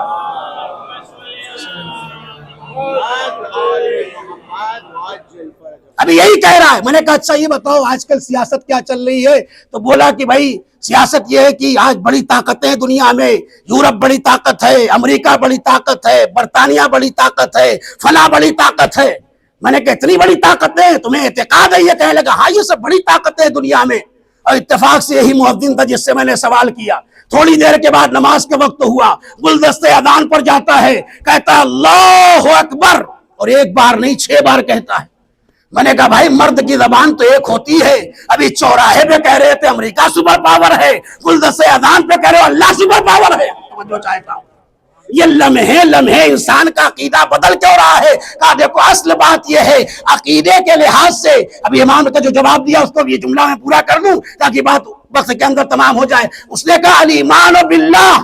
ابھی یہی کہہ رہا ہے۔ میں نے کہا اچھا یہ بتاؤ آج کل سیاست کیا چل رہی ہے؟ تو بولا کہ بھائی سیاست یہ ہے کہ آج بڑی طاقتیں دنیا میں، یورپ بڑی طاقت ہے، امریکہ بڑی طاقت ہے، برطانیہ بڑی طاقت ہے، فلاں بڑی طاقت ہے۔ میں نے کہا اتنی بڑی طاقتیں تمہیں اعتقاد ہے؟ یہ کہنے لگا ہاں یہ سب بڑی طاقتیں دنیا میں۔ اور اتفاق سے یہی مؤذن تھا جس سے میں نے سوال کیا۔ تھوڑی دیر کے بعد نماز کے وقت ہوا، گلدستے اذان پر جاتا ہے، کہتا ہے اللہ اکبر، اور ایک بار نہیں 6 بار کہتا ہے۔ میں نے کہا بھائی مرد کی زبان تو ایک ہوتی ہے، ابھی چوراہے پہ کہہ رہے تھے امریکہ سپر پاور ہے، گلدستے اذان پہ کہہ رہے ہو اللہ سپر پاور ہے۔ توجہ چاہتا ہوں، یہ لمحے انسان کا عقیدہ بدل کیوں رہا ہے؟ کہا دیکھو اصل بات یہ ہے عقیدے کے لحاظ سے، ابھی امام نے جو جواب دیا اس کو یہ جملہ میں پورا کر لوں تاکہ بات وقت کے اندر تمام ہو جائے۔ اس نے کہا الایمان باللہ،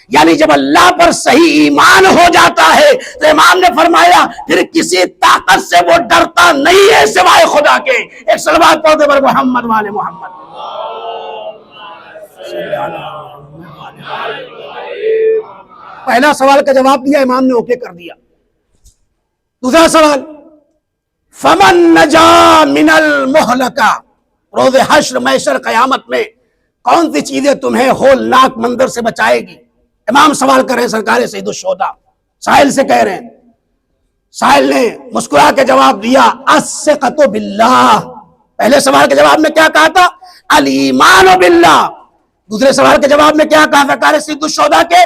یعنی جب اللہ پر صحیح ایمان ہو جاتا ہے تو امام نے فرمایا پھر کسی طاقت سے وہ ڈرتا نہیں ہے سوائے خدا کے. ایک صلوات پڑھتے پر محمد والے محمد. پہلا سوال کا جواب دیا امام نے اوکے کر دیا. دوسرا سوال فمن نجا من المہلکہ، روز حشر محشر قیامت میں کون سی چیزیں تمہیں ہولناک منظر سے بچائے گی؟ امام سوال کر رہے ہیں سرکار سید الشہداء، سائل سے کہہ رہے ہیں. سائل نے مسکرا کے جواب دیا الثقۃ باللہ. پہلے سوال کے جواب میں کیا کہا تھا؟ الایمان باللہ. دوسرے سوال کے جواب میں کیا کہا سرکار سید الشہداء کے؟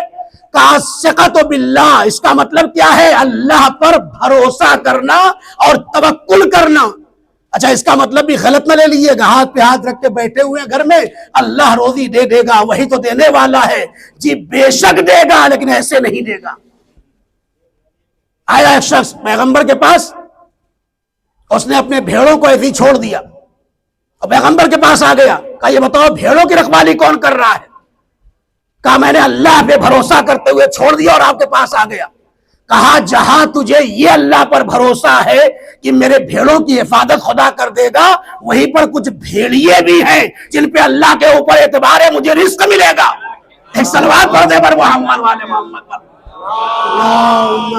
کہا الثقۃ باللہ. اس کا مطلب کیا ہے؟ اللہ پر بھروسہ کرنا اور توکل کرنا. اچھا اس کا مطلب بھی غلط نہ لے لیجیے گا، ہاتھ پہ ہاتھ رکھ کے بیٹھے ہوئے ہیں گھر میں، اللہ روزی دے دے گا، وہی تو دینے والا ہے. جی بے شک دے گا لیکن ایسے نہیں دے گا. آیا ایک شخص پیغمبر کے پاس، اس نے اپنے بھیڑوں کو ایسے ہی چھوڑ دیا اور پیغمبر کے پاس آ گیا. کہا یہ بتاؤ بھیڑوں کی رکھوالی کون کر رہا ہے؟ کہا میں نے اللہ پہ بھروسہ کرتے ہوئے چھوڑ دیا اور آپ کے پاس آ گیا. کہا جہاں تجھے یہ اللہ پر بھروسہ ہے کہ میرے بھیڑوں کی حفاظت خدا کر دے گا، وہیں پر کچھ بھیڑیے بھی ہیں جن پہ اللہ کے اوپر اعتبار ہے، مجھے رزق ملے گا. ایک صلوات پڑھ دے پر محمد والے محمد پر. اللہم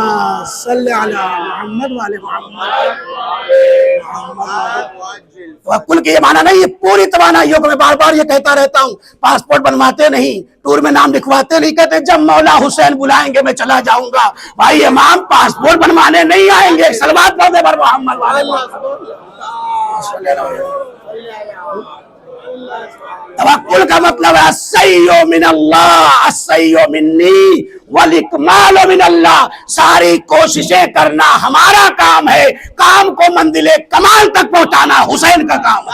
صلی علی محمد والے محمد. توکل کی یہ معنی نہیں، یہ پوری توانائیوں کو میں بار بار یہ کہتا رہتا ہوں. پاسپورٹ بنواتے نہیں، ٹور میں نام لکھواتے نہیں، کہتے جب مولا حسین بلائیں گے میں چلا جاؤں گا. بھائی امام پاسپورٹ بنوانے نہیں آئیں گے. صلوات پڑھ دے پر محمد والے محمد. توکل کا مطلب ہے السیء من اللہ السیء منی والاکمال من اللہ. ساری کوششیں کرنا ہمارا کام ہے، کام کو منزل کمال تک پہنچانا حسین کا کام ہے.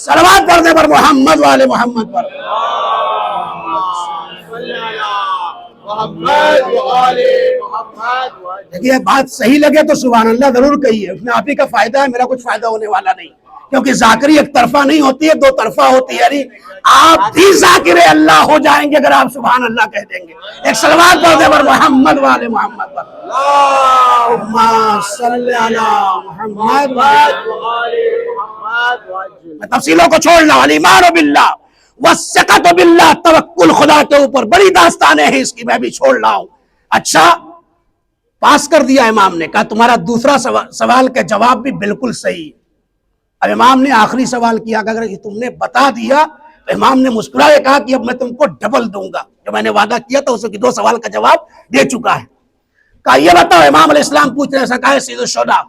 صلوات پڑھنے پر محمد والے محمد پر. دیکھیے بات صحیح لگے تو سبحان اللہ ضرور کہیے، اس میں آپ ہی کا فائدہ ہے، میرا کچھ فائدہ ہونے والا نہیں. کیونکہ ذاکری ایک طرفہ نہیں ہوتی ہے، دو طرفہ ہوتی ہے. یعنی آپ بھی ذاکر اللہ ہو جائیں گے اگر آپ سبحان اللہ کہہ دیں گے. ایک صلوات پڑھ دے پر محمد والے محمد پر. اللہم صلی علی محمد میں تفصیلوں کو چھوڑ لوں. الایمان باللہ والثقۃ باللہ، توکل خدا کے اوپر. بڑی داستانیں ہیں اس کی، میں بھی چھوڑ رہا ہوں. اچھا پاس کر دیا امام نے، کہا تمہارا دوسرا سوال کا جواب بھی بالکل صحیح. اب امام نے آخری سوال کیا کہ اگر یہ تم نے بتا دیا تو امام نے مسکرائے کہا کہ اب میں تم کو ڈبل دوں گا. جو میں نے وعدہ کیا تھا اس کی 2 سوال کا جواب دے چکا ہے. کہا یہ بتاؤ، امام علیہ السلام پوچھ رہے ہیں سرکار سید الشہداء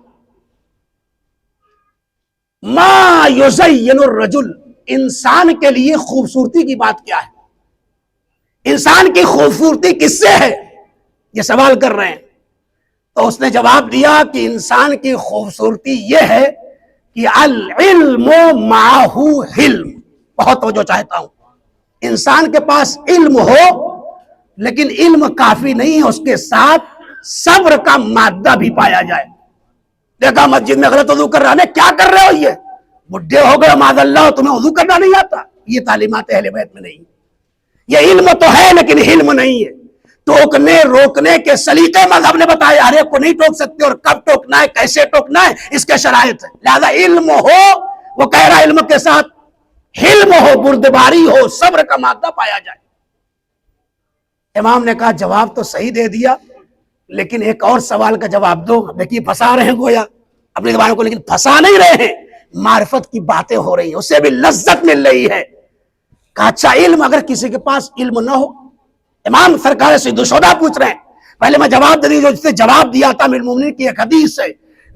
ما یزین الرجل، انسان کے لیے خوبصورتی کی بات کیا ہے؟ انسان کی خوبصورتی کس سے ہے؟ یہ سوال کر رہے ہیں. تو اس نے جواب دیا کہ انسان کی خوبصورتی یہ ہے کہ العلم معہ حلم. بہت توجہ چاہتا ہوں. انسان کے پاس علم ہو لیکن علم کافی نہیں ہے، اس کے ساتھ صبر کا مادہ بھی پایا جائے. دیکھا مسجد میں غلط وضو کر رہا ہے، کیا کر رہے ہو؟ یہ بڈھے ہو گئے معاذ اللہ، تمہیں وضو کرنا نہیں آتا. یہ تعلیمات اہل بیت میں نہیں. یہ علم تو ہے لیکن علم نہیں ہے. ٹوکنے روکنے کے سلیقے مذہب نے بتایا، ہر ایک کو نہیں ٹوک سکتے، اور کب ٹوکنا ہے کیسے ٹوکنا ہے اس کے شرائط ہے. لہذا علم ہو، وہ کہہ رہا علم کے ساتھ حلم ہو، بردباری ہو، صبر کا مادہ پایا جائے. امام نے کہا جواب تو صحیح دے دیا لیکن ایک اور سوال کا جواب دو. دیکھیے پھنسا رہے ہیں گویا اپنی زبانوں کو، لیکن پھنسا نہیں رہے ہیں، معرفت کی باتیں ہو رہی ہیں، اس سے بھی لذت مل رہی ہے. کہا اچھا علم، اگر کسی کے پاس علم نہ ہو. امام سرکار سید الشہداء پوچھ رہے ہیں. پہلے میں جواب دے دی جو جس نے جواب دیا تھا امیر المومنین کی ایک حدیث ہے،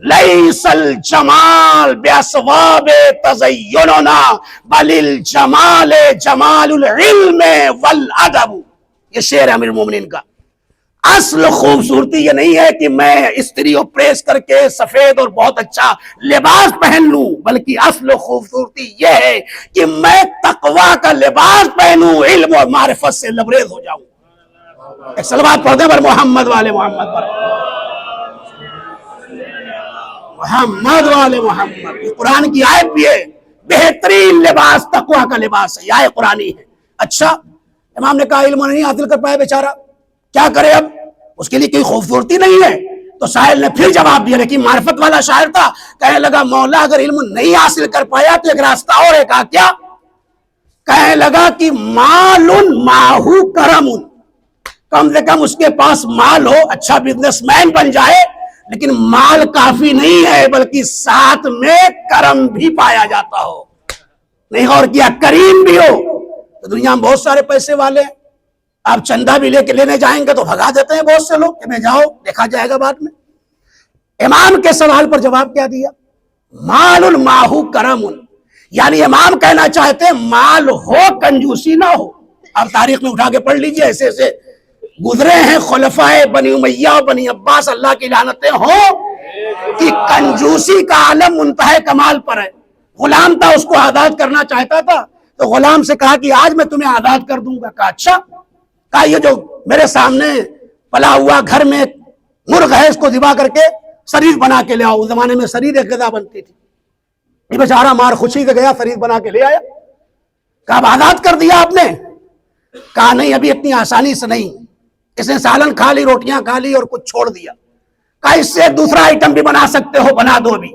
لیس الجمال باسباب تزیننا بل الجمال جمال العلم والادب. یہ شعر ہے امیر المومنین کا. اصل خوبصورتی یہ نہیں ہے کہ میں استری پریس کر کے سفید اور بہت اچھا لباس پہن لوں، بلکہ اصل خوبصورتی یہ ہے کہ میں تقوی کا لباس پہنوں، علم اور معرفت سے لبریز ہو جاؤں. ایک صلوات پڑھ دیں پر محمد والے محمد پر. محمد والے محمد. یہ قرآن کی آیت بھی ہے، بہترین لباس تقوی کا لباس ہے، یہ آیت قرآنی ہے. اچھا امام نے کہا علم نہیں حاصل کر پایا بیچارہ، کیا کرے اب، اس کے لیے کوئی خوبصورتی نہیں ہے. تو سائل نے پھر جواب دیا، لیکن معرفت والا شاعر تھا، کہنے لگا مولا اگر علم نہیں حاصل کر پایا تو ایک راستہ اور ہے. کہا کیا؟ کہنے لگا کہ مال ماہو کرم، کم سے کم اس کے پاس مال ہو، اچھا بزنس مین بن جائے، لیکن مال کافی نہیں ہے بلکہ ساتھ میں کرم بھی پایا جاتا ہو. نہیں غور کیا، کریم بھی ہو. تو دنیا میں بہت سارے پیسے والے ہیں، آپ چندہ بھی لے کے لینے جائیں گے تو بھگا دیتے ہیں بہت سے لوگ کہ میں جاؤ دیکھا جائے گا بعد میں. امام کے سوال پر جواب کیا دیا؟ مال ماہو کرم، یعنی امام کہنا چاہتے ہیں مال ہو کنجوسی نہ ہو. آپ تاریخ میں اٹھا کے پڑھ لیجئے، ایسے ایسے گزرے ہیں خلفائے بنی امیہ و بنی عباس، اللہ کی لعنتیں ہوں، کہ کنجوسی کا عالم منتہے کمال پر ہے. غلام تھا، اس کو آزاد کرنا چاہتا تھا، تو غلام سے کہا کہ آج میں تمہیں آزاد کر دوں گا. کہا اچھا. کہا یہ جو میرے سامنے پلا ہوا گھر میں مرغ ہے اس کو ذبح کر کے شریف بنا کے لے آؤ. اس زمانے میں شریف ایک غذا بنتی تھی. یہ بیچارہ مار خوشی سے گیا، شریف بنا کے لے آیا. کہا اب آزاد کر دیا آپ نے؟ کہا نہیں، ابھی اتنی آسانی سے نہیں. اس نے سالن کھا لی، روٹیاں کھا لی اور کچھ چھوڑ دیا. کہا اس سے دوسرا آئٹم بھی بنا سکتے ہو، بنا دو ابھی.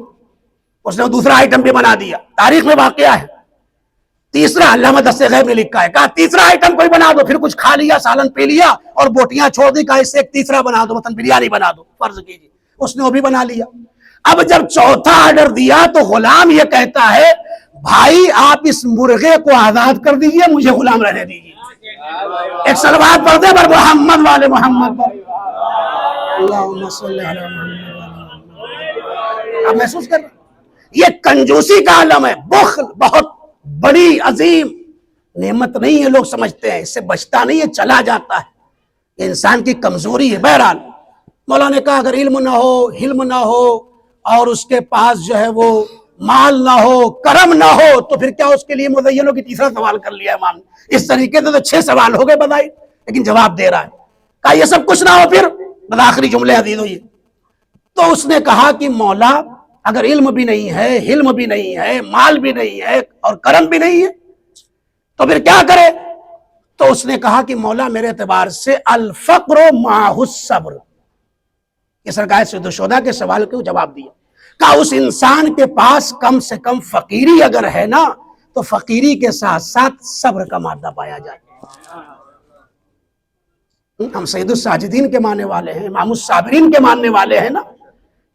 اس نے دوسرا آئٹم بھی بنا دیا. تاریخ میں واقعہ ہے. تیسرا علامہ دستِ غیب نے لکھا ہے، کہا تیسرا آئٹم کوئی بنا دو. پھر کچھ کھا لیا، سالن پی لیا اور بوٹیاں چھوڑ دی. کہا اس سے ایک تیسرا بنا دو، مثلا بریانی بنا دو فرض کیجیے. اس نے وہ بھی بنا لیا. اب جب چوتھا آرڈر دیا تو غلام یہ کہتا ہے بھائی آپ اس مرغے کو آزاد کر دیجئے، مجھے غلام رہنے دیجئے. ایک صلوات پڑھ دے پر محمد والے محمد پر. اللہم صلی علی محمد. آپ محسوس کر رہے ہیں یہ کنجوسی کا عالم ہے. بخل بہت بڑی عظیم نعمت نہیں ہے، لوگ سمجھتے ہیں، اس سے بچتا نہیں ہے، چلا جاتا ہے. یہ انسان کی کمزوری ہے. بہرحال مولانا نے کہا اگر علم نہ ہو، حلم نہ ہو اور اس کے پاس جو ہے وہ مال نہ ہو، کرم نہ ہو، تو پھر کیا اس کے لیے مزینوں کی تیسرا سوال کر لیا امام نے. اس طریقے سے تو 6 سوال ہو گئے بظاہر، لیکن جواب دے رہا ہے. کہا یہ سب کچھ نہ ہو پھر آخری جملے عزیز ہوئے. تو اس نے کہا کہ مولا اگر علم بھی نہیں ہے، حلم بھی نہیں ہے، مال بھی نہیں ہے اور کرم بھی نہیں ہے تو پھر کیا کرے؟ تو اس نے کہا کہ مولا میرے اعتبار سے الفقر معہ الصبر. یہ سرکار سید الشہداء کے سوال کو جواب دیا. کہا اس انسان کے پاس کم سے کم فقیری اگر ہے نا تو فقیری کے ساتھ ساتھ صبر کا مادہ پایا جائے. ہم سید الساجدین کے ماننے والے ہیں، امام الصابرین کے ماننے والے ہیں نا.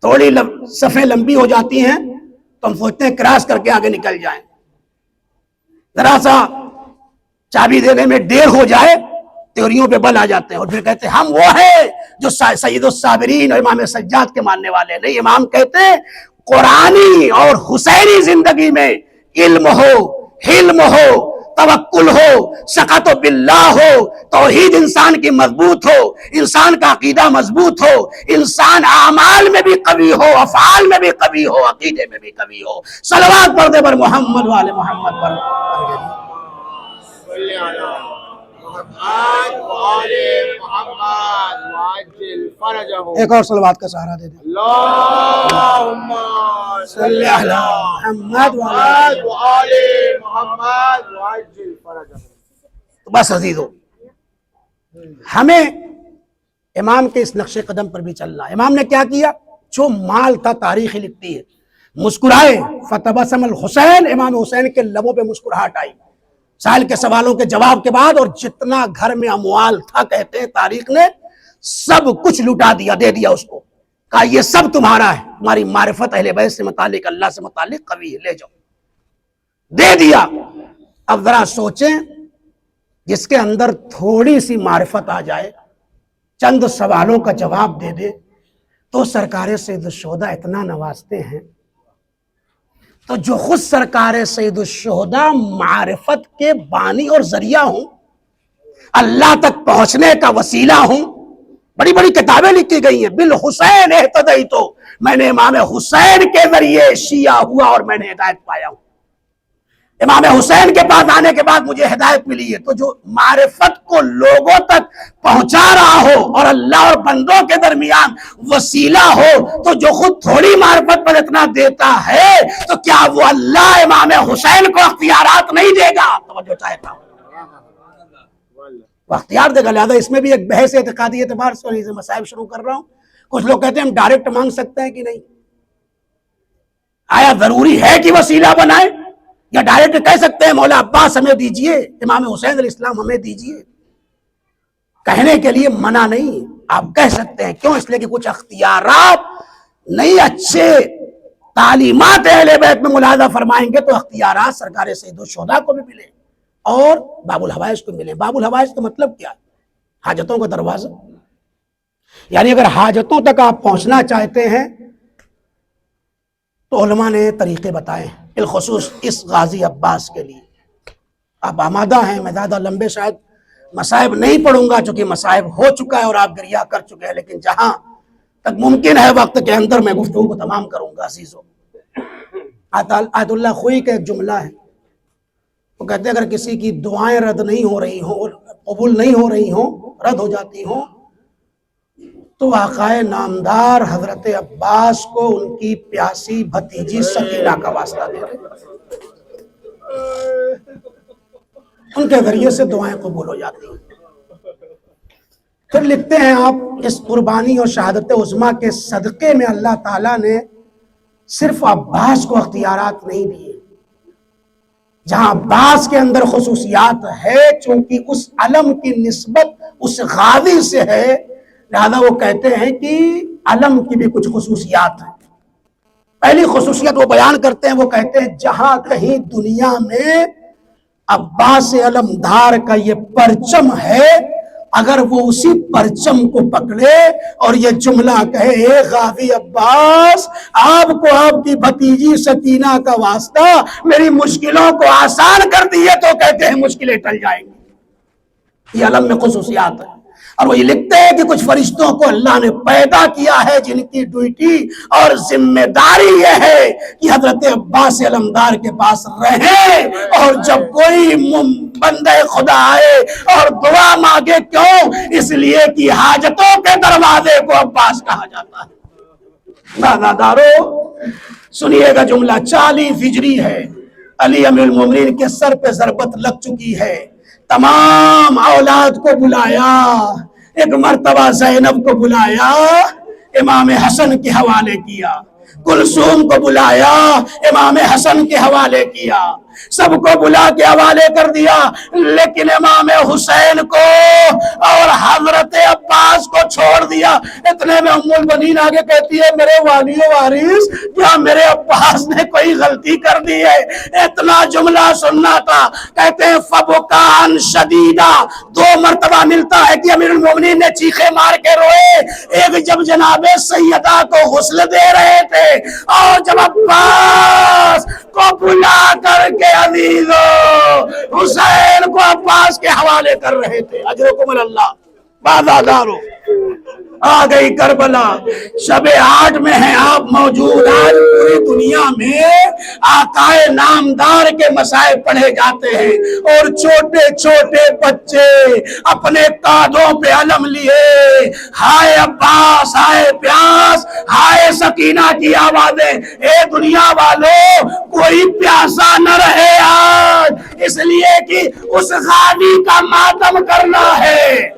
تھوڑی صفیں لمبی ہو جاتی ہیں تو ہم سوچتے ہیں کراس کر کے آگے نکل جائیں. ذرا سا چابی دینے میں دیر ہو جائے تیوریوں پہ بل آ جاتے ہیں اور پھر کہتے ہیں ہم وہ ہیں جو سید الصابرین اور امام سجاد کے ماننے والے ہیں. نہیں، امام کہتے ہیں قرآنی اور حسینی زندگی میں علم ہو، حلم ہو، توکل ہو، ثقت باللہ ہو، توحید انسان کی مضبوط ہو، انسان کا عقیدہ مضبوط ہو، انسان اعمال میں بھی قوی ہو، افعال میں بھی قوی ہو، عقیدے میں بھی قوی ہو. صلوات پڑھ دے پر محمد والے محمد پر. ایک اور صلوات کا سہارا دے دیں. اللہم صلی علی محمد وعلی محمد وعجل فرجہ. بس عزیزو، ہمیں امام کے اس نقش قدم پر بھی چلنا. امام نے کیا کیا؟ جو مال تھا تاریخ لکھتی ہے، مسکرائے فتبسم الحسین، امام حسین کے لبوں پہ مسکراہٹ آئی سائل کے سوالوں کے جواب کے بعد. اور جتنا گھر میں اموال تھا کہتے ہیں تاریخ نے سب کچھ لٹا دیا، دے دیا اس کو. کہا یہ سب تمہارا ہے، تمہاری معرفت اہل بیت سے متعلق، اللہ سے متعلق قوی ہے، لے جاؤ. دے دیا. اب ذرا سوچیں، جس کے اندر تھوڑی سی معرفت آ جائے، چند سوالوں کا جواب دے دے، تو سرکار سید الشہداء اتنا نوازتے ہیں. تو جو خود سرکار سید الشہداء معرفت کے بانی اور ذریعہ ہوں، اللہ تک پہنچنے کا وسیلہ ہوں. بڑی بڑی کتابیں لکھی گئی ہیں، بالحسین اہتدیت، میں نے امام حسین کے ذریعے شیعہ ہوا اور میں نے ہدایت پایا ہوں. امام حسین کے پاس آنے کے بعد مجھے ہدایت ملی ہے. تو جو معرفت کو لوگوں تک پہنچا رہا ہو اور اللہ اور بندوں کے درمیان وسیلہ ہو، تو جو خود تھوڑی معرفت پر اتنا دیتا ہے تو کیا وہ اللہ امام حسین کو اختیارات نہیں دے گا؟ توجہ چاہتا ہوں. وہ اختیار دے گا. لہٰذا اس میں بھی ایک بحث اعتقادی اعتبار سے اور مسائل شروع کر رہا ہوں. کچھ لوگ کہتے ہیں ہم ڈائریکٹ مانگ سکتے ہیں کہ نہیں. آیا ضروری ہے کہ وسیلہ بنائے یا ڈائریکٹ کہہ سکتے ہیں مولا عباس ہمیں دیجئے, امام حسین علیہ السلام ہمیں دیجئے؟ کہنے کے لیے منع نہیں, آپ کہہ سکتے ہیں. کیوں؟ اس لیے کہ کچھ اختیارات نہیں اچھے تعلیمات اہل بیت میں ملاحظہ فرمائیں گے تو اختیارات سرکار سید الشہداء کو بھی ملے اور باب الحوائج کو ملے. باب الحوائج کا مطلب کیا ہے؟ حاجتوں کا دروازہ. یعنی اگر حاجتوں تک آپ پہنچنا چاہتے ہیں تو علماء نے طریقے بتائے ہیں, بالخصوص اس غازی عباس کے لیے. آپ آمادہ ہیں, میں زیادہ لمبے شاید مصائب نہیں پڑھوں گا چونکہ مصائب ہو چکا ہے اور آپ گریہ کر چکے ہیں, لیکن جہاں تک ممکن ہے وقت کے اندر میں گفتگو کو تمام کروں گا. عزیزو, آیت اللہ خوئی کا ایک جملہ ہے, وہ کہتے ہیں اگر کسی کی دعائیں رد نہیں ہو رہی ہوں, قبول نہیں ہو رہی ہوں, رد ہو جاتی ہوں, تو آقائے نامدار حضرت عباس کو ان کی پیاسی بھتیجی سکینہ کا واسطہ دے دیں, ان کے ذریعے سے دعائیں قبول ہو جاتی ہیں. پھر لکھتے ہیں آپ, اس قربانی اور شہادت عظمیٰ کے صدقے میں اللہ تعالیٰ نے صرف عباس کو اختیارات نہیں دیے. جہاں عباس کے اندر خصوصیات ہے, چونکہ اس علم کی نسبت اس غازی سے ہے, لہذا وہ کہتے ہیں کہ علم کی بھی کچھ خصوصیات ہیں. پہلی خصوصیت وہ بیان کرتے ہیں, وہ کہتے ہیں جہاں کہیں دنیا میں عباس علمدار کا یہ پرچم ہے, اگر وہ اسی پرچم کو پکڑے اور یہ جملہ کہے اے غازی عباس, آپ کو آپ کی بھتیجی سکینہ کا واسطہ میری مشکلوں کو آسان کر دیے, تو کہتے ہیں مشکلیں ٹل جائیں گی. یہ علم میں خصوصیات ہے. اور وہ یہ لکھتے ہیں کہ کچھ فرشتوں کو اللہ نے پیدا کیا ہے جن کی ڈیوٹی اور ذمہ داری یہ ہے کہ حضرت عباس علمدار کے پاس رہیں, اور جب کوئی بندہ خدا آئے اور دعا مانگے, کیوں؟ اس لیے کہ حاجتوں کے دروازے کو عباس کہا جاتا ہے. نازادارو سنیے گا جملہ, 40 ہجری ہے, علی امیر المومنین کے سر پہ ضربت لگ چکی ہے, تمام اولاد کو بلایا, ایک مرتبہ زینب کو بلایا, امام حسن کے حوالے کیا, کلثوم کو بلایا, امام حسن کے حوالے کیا, سب کو بلا کے حوالے کر دیا, لیکن امام حسین کو اور حضرت عباس کو چھوڑ دیا. اتنے میں ام البنین آگے کہتی ہے میرے والی و وارث, کیا میرے عباس نے کوئی غلطی کر دی ہے؟ اتنا جملہ سننا تھا. کہتے ہیں فبکان شدیدہ, 2 مرتبہ ملتا ہے کہ امیر المومنین نے چیخے مار کے روئے. ایک جب جناب سیدہ کو غسل دے رہے تھے, اور جب عباس کو بلا کر کے عزیزو حسین کو عباس کے حوالے کر رہے تھے. اجرکم اللہ. بازادارو آ گئی کربلا, شب 8 میں ہیں آپ موجود. آج پوری دنیا میں آقائے نامدار کے مسائل پڑھے جاتے ہیں, اور چھوٹے چھوٹے بچے اپنے کاندھوں پہ علم لیے, ہائے عباس, ہائے پیاس, ہائے سکینہ کی آوازیں. اے دنیا والوں, کوئی پیاسا نہ رہے آج, اس لیے کہ اس غازی کا ماتم کرنا ہے.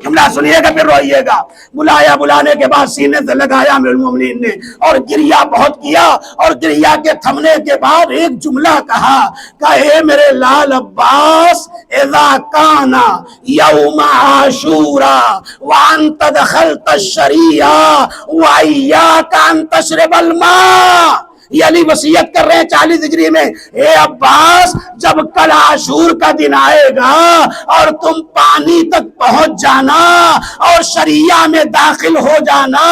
جملہ سنیے گا پھر روئیے گا. بلایا, بلانے کے بعد سینے سے لگایا امیر المومنین نے, اور گریہ بہت کیا, اور گریہ کے تھمنے کے بعد ایک جملہ کہا کہ اے میرے لال عباس, اذا کانا یوم عاشورا وانت دخلت الشریعہ وایاک ان تشرب الماء. یہ علی وصیت کر رہے ہیں 40 ہجری میں, اے عباس, جب کل عاشور کا دن آئے گا اور تم پانی تک پہنچ جانا اور شریعہ میں داخل ہو جانا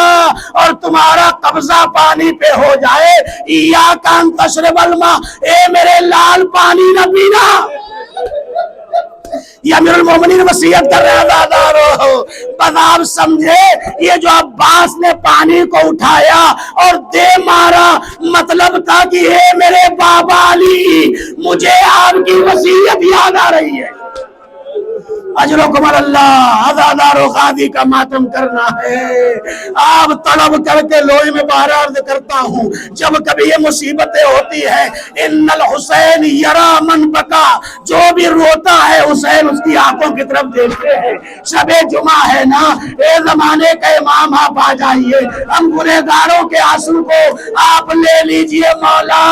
اور تمہارا قبضہ پانی پہ ہو جائے, ایاک ان تشرب الماء, اے میرے لال پانی نہ پینا. یہ امیر المومنین وصیت کر رہے ہیں. بس آپ سمجھے, یہ جو عباس نے پانی کو اٹھایا اور دے مارا, مطلب تھا کہ اے میرے بابا علی, مجھے آپ کی وصیت یاد آ رہی ہے. اجرکم اللہ، عزادار و غازی کا ماتم کرنا ہے۔ آپ طلب کر کے لوہے میں بار عرض کرتا ہوں، جب کبھی یہ مصیبتیں ہوتی ہیں، ان الحسین یرا من بکا، جو بھی روتا ہے حسین اس کی آنکھوں کی طرف دیکھتے ہیں۔ شب جمعہ ہے نا، اے زمانے کا امام آپ آ جائیے، ہم گنہگاروں کے آنسو کو آپ لے لیجئے مولا،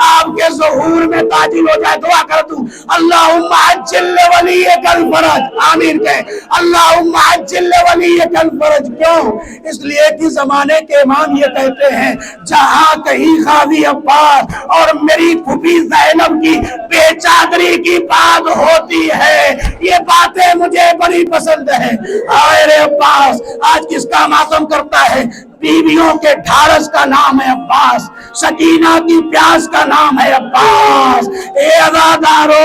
آپ کے ظہور میں تاجل ہو جائے۔ دعا کر دوں، اللہم عجل ولیک الفرج، آمین کہے، اللہم عجل ولیک الفرج۔ کیوں؟ اس لیے کہ زمانے کے امام یہ کہتے ہیں، جہاں کہیں غازی عباس اور میری پھوپھی زینب کی بے چادری کی بات ہوتی ہے، یہ باتیں مجھے بڑی پسند ہیں۔ آئے رے عباس، آج کس کا ماتم کرتا ہے؟ بیویوں کے ڈھارس کا نام ہے عباس، سکینہ کی پیاس کا نام ہے عباس۔ اے عزادارو،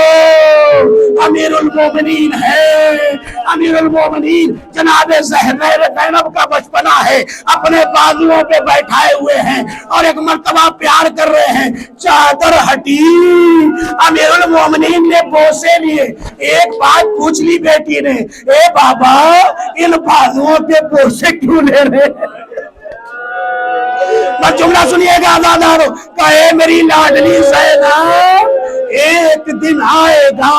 امیر المومنین ہے، امیر المومنین جناب زینب کا بچپنا ہے، اپنے بازوؤں پہ بیٹھائے ہوئے ہیں اور ایک مرتبہ پیار کر رہے ہیں، چادر ہٹی، امیر المومنین نے بوسے لیے۔ ایک بات پوچھ لی بیٹی نے، اے بابا ان بازوؤں پہ بوسے کیوں لے رہے ہیں؟ بس جملہ سنیے گا عزادارو، کہے میری لاڈلی زینب ایک دن آئے گا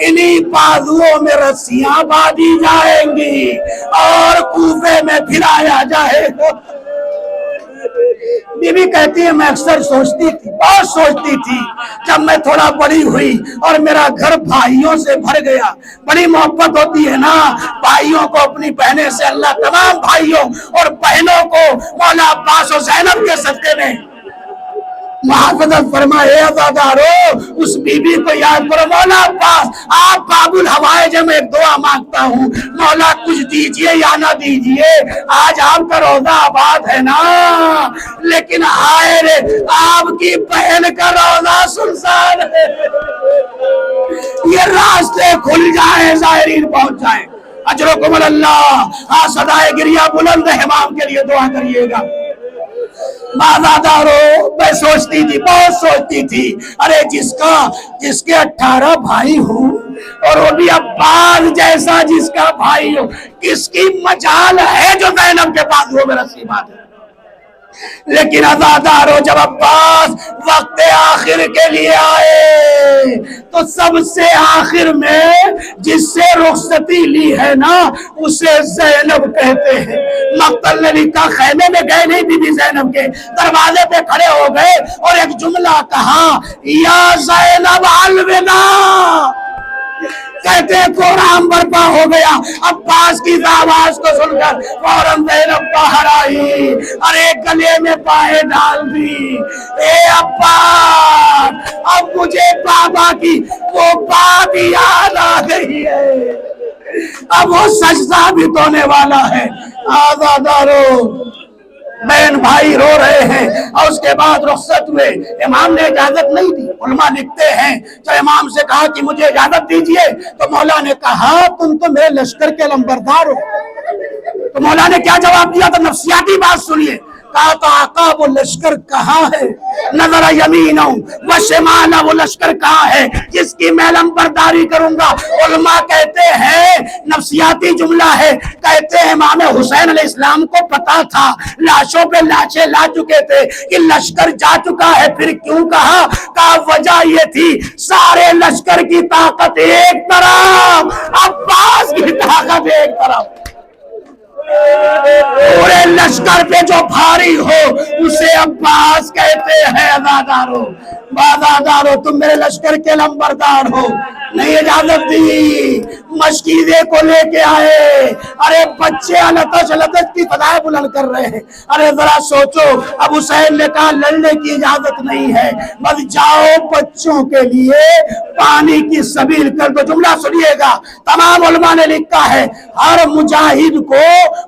انہی بازوؤں میں رسیاں باندھی جائیں گی اور کوفے میں پھرایا جائے گا۔ بی بی کہتی ہے میں اکثر سوچتی تھی، بہت سوچتی تھی، جب میں تھوڑا بڑی ہوئی اور میرا گھر بھائیوں سے بھر گیا، بڑی محبت ہوتی ہے نا بھائیوں کو اپنی بہنیں سے، اللہ تمام بھائیوں اور بہنوں کو مولا عباس و زینب کے صدقے میں محافظت فرمائے۔ عزادارو، اس بی بی کو یاد کرو، مولا عباس آپ باب الحوائج میں ایک دعا مانگتا ہوں، مولا کچھ دیجئے یا نہ دیجئے، آج آپ کا روزہ آباد ہے نا، لیکن آئے رے آپ کی بہن کا روزہ سنسان ہے، یہ راستے کھل جائیں، زائرین پہنچ جائیں۔ اجرکم اللہ، صدائے گریہ بلند امام کے لیے دعا کریے گا۔ بازادارو، میں سوچتی تھی، بہت سوچتی تھی، ارے جس کے 18 بھائی ہوں اور وہ بھی عباس جیسا جس کا بھائی ہو، کس کی مجال ہے جو زینب کے پاس وہ میرا سیبات ہے۔ لیکن عزادارو، جب عباس وقت آخر کے لیے آئے تو سب سے آخر میں جس سے رخصتی لی ہے نا اسے زینب کہتے ہیں۔ مقتل نے لکھا، خیمے میں گئے نہیں بی بی زینب کے، دروازے پہ کھڑے ہو گئے اور ایک جملہ کہا، یا زینب الوداع، کہتے قرآن برپا ہو گیا۔ عباس کی آواز کو سن کر فوراً زینب باہر آئی اور ایک گلے میں پائے ڈال دی، اے عباس اب مجھے بابا کی وہ بات یاد آ گئی ہے، اب وہ سچ ثابت ہونے والا ہے۔ عزادارو، بہن بھائی رو رہے ہیں اور اس کے بعد رخصت ہوئے، امام نے اجازت نہیں دی۔ علماء لکھتے ہیں جب امام سے کہا کہ مجھے اجازت دیجئے تو مولا نے کہا تم تو میرے لشکر کے لمبردار ہو۔ تو مولا نے کیا جواب دیا؟ تو نفسیاتی بات سنیے، کہا تو آقا وہ لشکر کہاں ہے؟ نظر یمینوں و شمالہ، وہ لشکر کہاں ہے جس کی میں لمبرداری کروں گا؟ علماء کہتے ہیں، نفسیاتی جملہ ہے، کہتے ہیں امام حسین علیہ السلام کو پتا تھا لاشوں پہ لاشیں لا چکے تھے کہ لشکر جا چکا ہے، پھر کیوں کہا؟ کہا وجہ یہ تھی سارے لشکر کی طاقت ایک طرف، عباس کی طاقت ایک طرف، پورے لشکر پہ جو بھاری ہو اسے عباس کہتے ہیں۔ عزادارو، بازادارو، تم میرے لشکر کے لمبردار ہو، نہیں اجازت دی، مشکیزے کو لے کے آئے، ارے بچے لتش کی فضائیں بلند کر رہے ہیں۔ ارے ذرا سوچو، اب حسین نے کہا لڑنے کی اجازت نہیں ہے، بس جاؤ بچوں کے لیے پانی کی سبیل کر دو۔ جملہ سنیے گا، تمام علماء نے لکھا ہے ہر مجاہد کو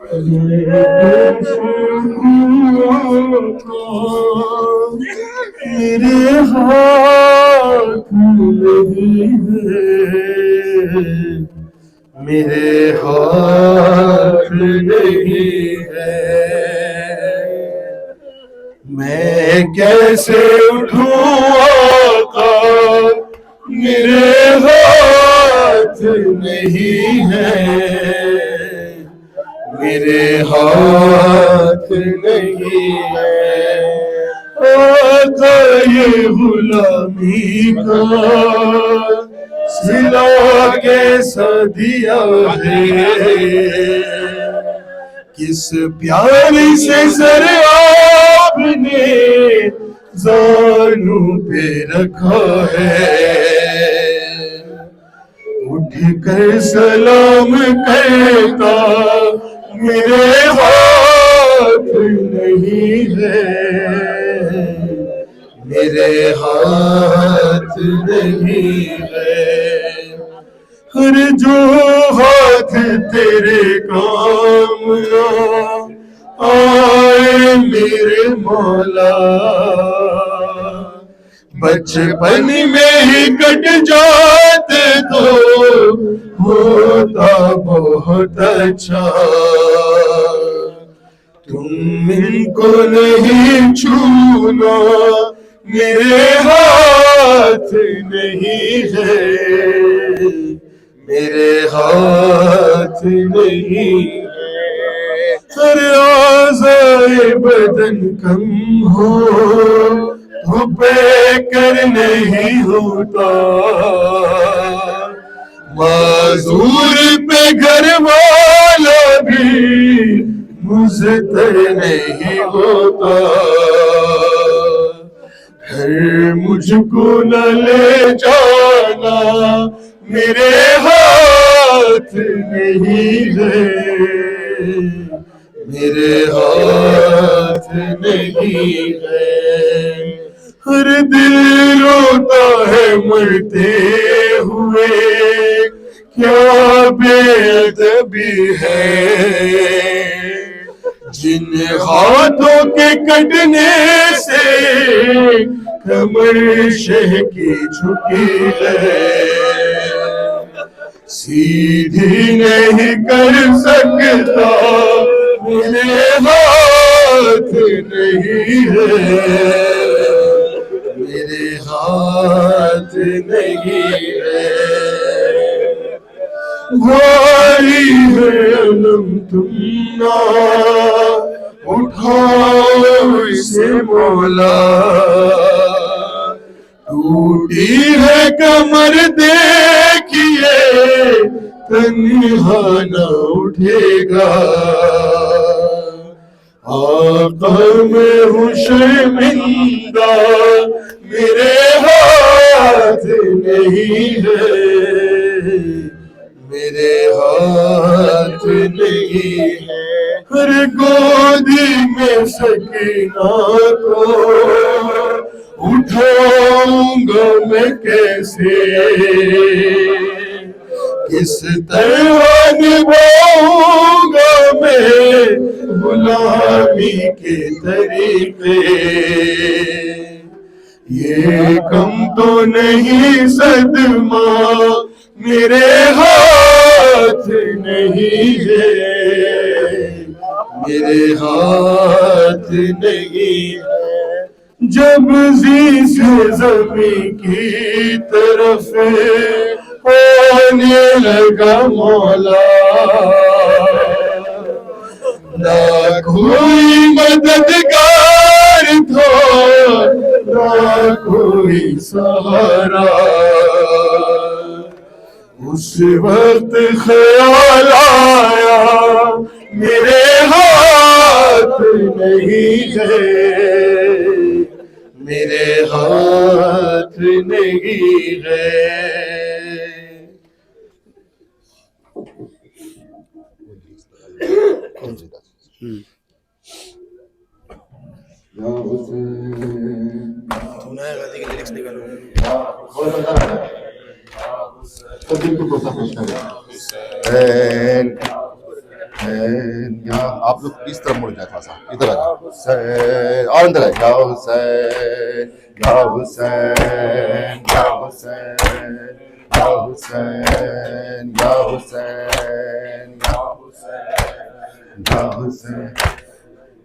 میرے ہاتھ نہیں ہے، میرے ہاتھ نہیں ہے، میں کیسے اٹھوں آقا، میرے ہاتھ نہیں ہے، میرے ہاتھ نہیں ہے، آقا یہ غلامی کا سلا کیسا دیا ہے، کس پیاری سے سر آپ نے زانوں پہ رکھا ہے، اٹھ کر سلام کرتا میرے ہاتھ نہیں ہے، میرے ہاتھ نہیں ہے، ہر جو ہاتھ تیرے کام آئے میرے مولا، بچپن میں ہی کٹ جاتے تو ہوتا بہت اچھا، تم ان کو نہیں چھونا، میرے ہاتھ نہیں ہے، میرے ہاتھ نہیں ہے، ہر اعضائے بدن کم ہو تو پہ کر نہیں ہوتا، معذور پہ گھر والا بھی مضطر نہیں ہوتا، گھر مجھ کو نہ لے جانا، میرے ہاتھ نہیں ہے، میرے ہاتھ نہیں ہے، ہر دل روتا ہے مرتے ہوئے، کیا بے ادبی ہے، جن ہاتھوں کے کٹنے سے کمر شہ کی جھکی ہے، سیدھی نہیں کر سکتا، میرے ہاتھ نہیں ہے، میرے ہاتھ نہیں ہے، بھاری ہے علم تم نہ اٹھاؤ اسے مولا، ٹوٹی ہے کمر دیکھیے تنہا نہ اٹھے گا، آقا میں ہوں شرمندہ، میرے ہاتھ نہیں ہے، میرے ہاتھ نہیں ہے، ہر گودی میں سکینہ کو اٹھاؤں گا میں کیسے، کس طرح نبھاؤں گا میں غلامی کے طریقے، یہ کم تو نہیں صدمہ، میرے ہاتھ نہیں ہے، میرے ہاتھ نہیں ہے، جب زی سے زمین کی طرف ہونے لگا مولا، نہ کوئی مددگار تھا، نہ کوئی سہارا، اس وقت خیال آیا میرے ہاتھ نہیں ہے، میرے ہاتھ نہیں ہے، آپ لوگ اس طرف مڑ جائیں تھوڑا سا ادھر آ حسین اور اندر ہے یا حسین یا حسین یا حسین یا حسین یا حسین یا حسین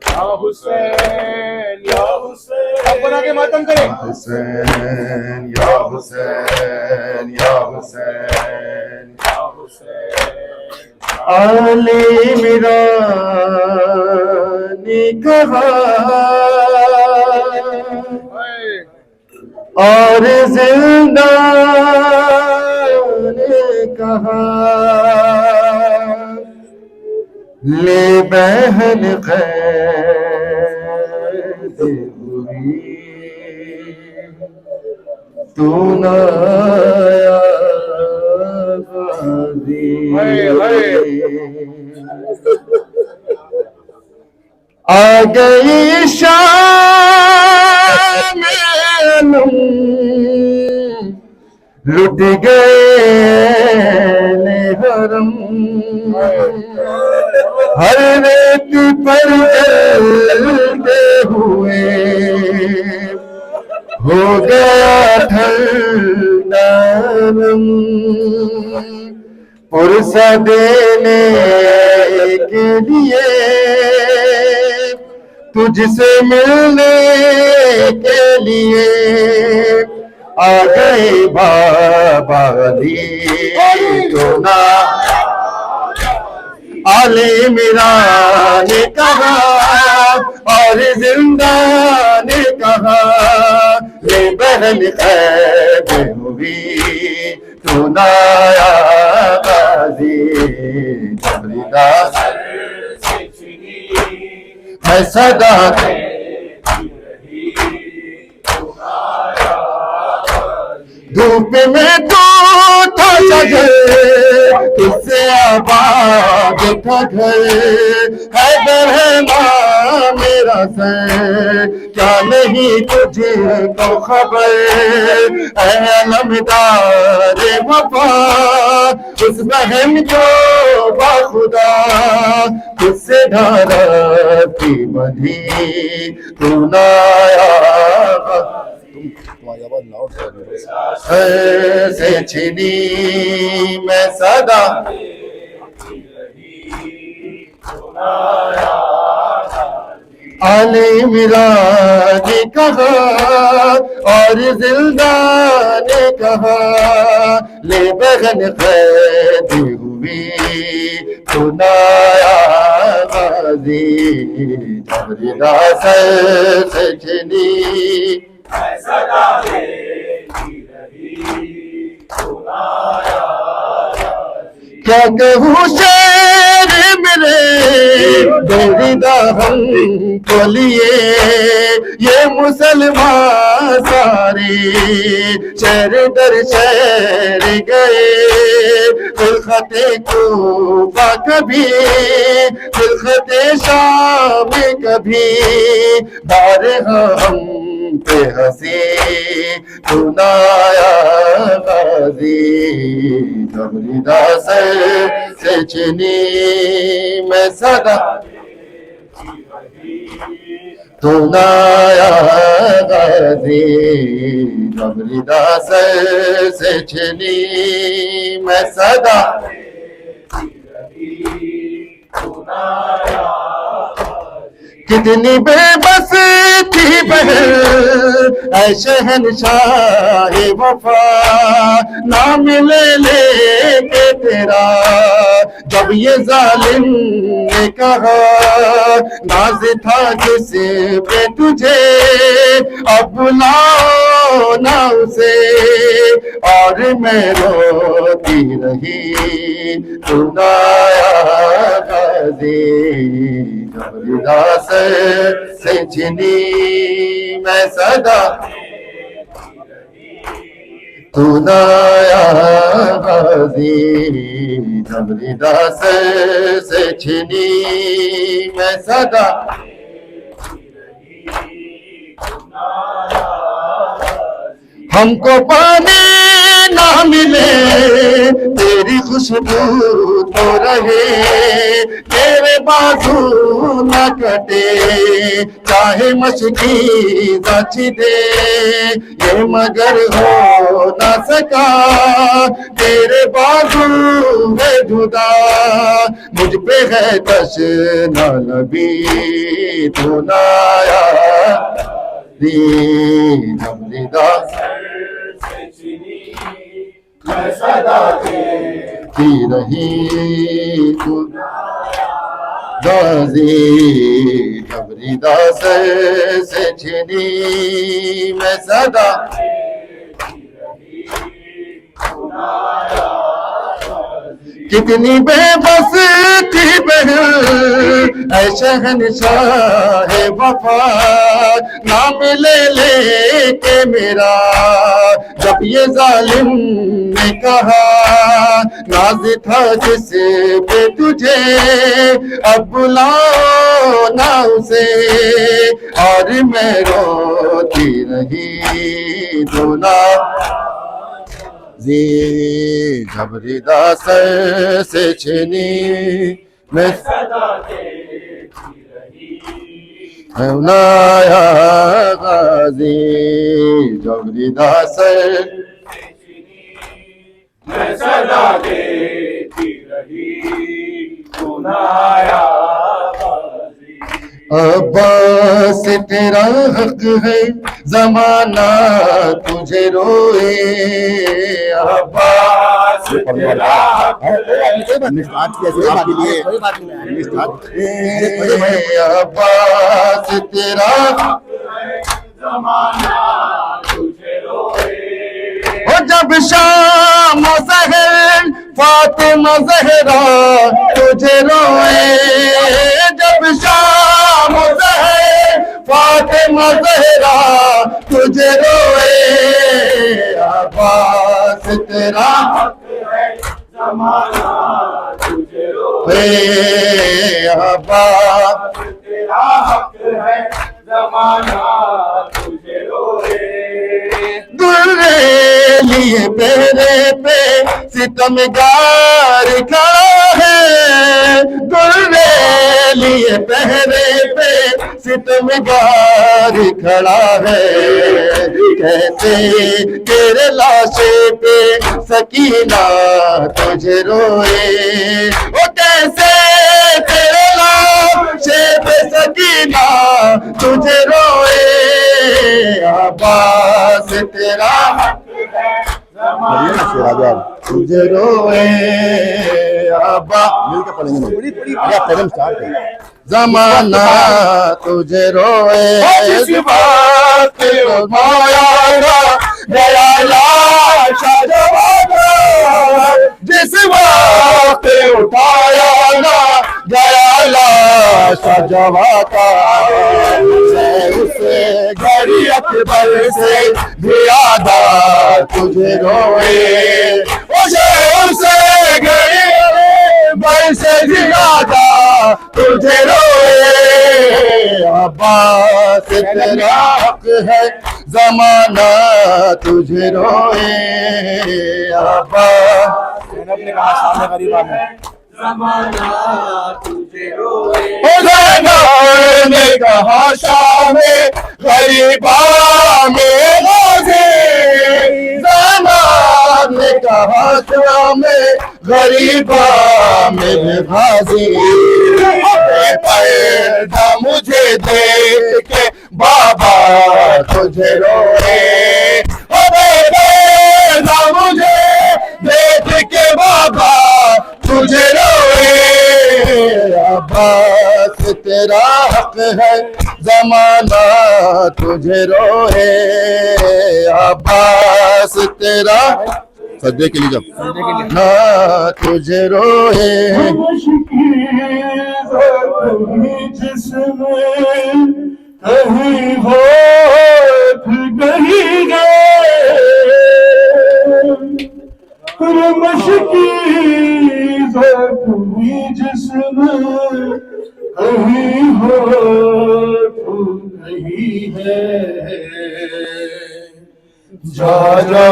یا حسین یا حسین اب بنا کے ماتم کریں حسین یا حسین یا حسین یا حسین علی میرا نے کہا اور زندہ نے کہا لے بہن قید ہوئی تو نہ آ گئی شام لٹ گئے حرم ہر ریت پر جلتے ہوئے ہو گیا ٹھنڈا نم پرسہ دینے کے لیے تجھ سے ملنے کے لیے آ گئے بابا علی تو نا علی میرا نے کہا اور زندہ نے کہا یہ بہن قید ہوئی تو نایا غازی جبریدہ ہے صدا دھوپ میں تو تھا شجر کس سے آباد تھا گھر حیدر ہے ماں میرا سر کیا نہیں تجھے کو خبر اے علمدار وفا اس بہن جو باخدا کس سے ڈھارا کی بدھی تو نایا سے چھنی میں صدا علی میرا نے کہا اور زندہ نے کہا لے بغن قید ہوئی تو نایا غازی جبریدہ سر سے چھنی کیا کہوں شیر میرے دریدہ ہم کو لیے یہ مسلمان سارے شہر در شہر گئے خلخت کوفہ کبھی خلخت شام کبھی بارہا ہم پہ ہنسی تو نایا غازی جبریدہ سر سے چھنی میں صدا تو نایا غازی جبریدہ سر سے چھنی میں صدا کتنی بے بس تھی بہن اے شہنشاہ وفا نام لے لے کے تیرا جب یہ ظالم نے کہا ناز تھا جس پہ تجھے اب بلاؤ نہ اسے اور میں روتی رہی تو نایا غازی جبریدہ سے چھنی میں صدا تو نایا غازی جبریدہ سے چھنی میں صدا ہم کو پانی نہ ملے تیری خوشبو تو رہے تیرے بازو نہ کٹے چاہے مشکی زچ دے یہ مگر ہو نہ سکا تیرے بازو ہے جدا مجھ پہ ہے تشنا نبی تو نہ آیا جب ندا کی رہی تو غازی جب ندا سے چھنی میں صدا کتنی بے بس تھی بہن اے شہنشاہ وفا نام لے لے کے میرا جب یہ ظالم نے کہا ناز تھا جس پہ تجھے اب بلاؤ نہ اسے اور میں روتی رہی دونا جب ردا سر سے چھنی میں اونایا غازی جب ردا سر میں صدا دیتی رہی سنایا غازی عباس تیرا حق ہے زمانہ تجھے روئے عباس تیرا حق ہے عباس تیرا زمانہ تجھے روئے جب شام و سحر فاطمہ زہرا تجھے روئے جب شام و سحر فاطمہ زہرا تجھے روئے عباس تیرا زمانہ تجھے روئے عباس تیرا حق ہے زمانہ تجھے روئے درے لیے پہرے پہ ستمگار کھڑا ہے درے لیے پہرے پہ ستمگار کھڑا ہے کیسے تیرے لاشے پہ سکینہ تجھے روئے وہ کیسے تیرے لاشے پہ سکینہ تجھے روئے عباس تیرا تجھے روئے عباس زمانہ تجھے روئے جس بات اٹھایا گیا لاشا جوانا جس وقت اٹھایا گیا لاشا جواتا اسے گھڑی اکبر سے زیادہ تجھے روئے اسے گھڑی اکبر سے زیادہ تجھے روئے عباس تیرا حق ہے زمانہ تجھے روئے عباس زمانہ تجھے روئے حسین نے کہا شام غریبا میں غازی زمان نے کہا شام غریبا میں غازی پیدا مجھے دیکھ کے بابا تجھے روئے پیدا مجھے دیکھ کے بابا تجھے روئے عباس تیرا حق ہے زمانہ تجھے روئے عباس تیرا سجدے کے لیے جب نہ تجھے روئے جس میں کہیں ہوت کہیں گئے مشکی زخمی جسم کہیں ہو تو کہیں ہے جا جا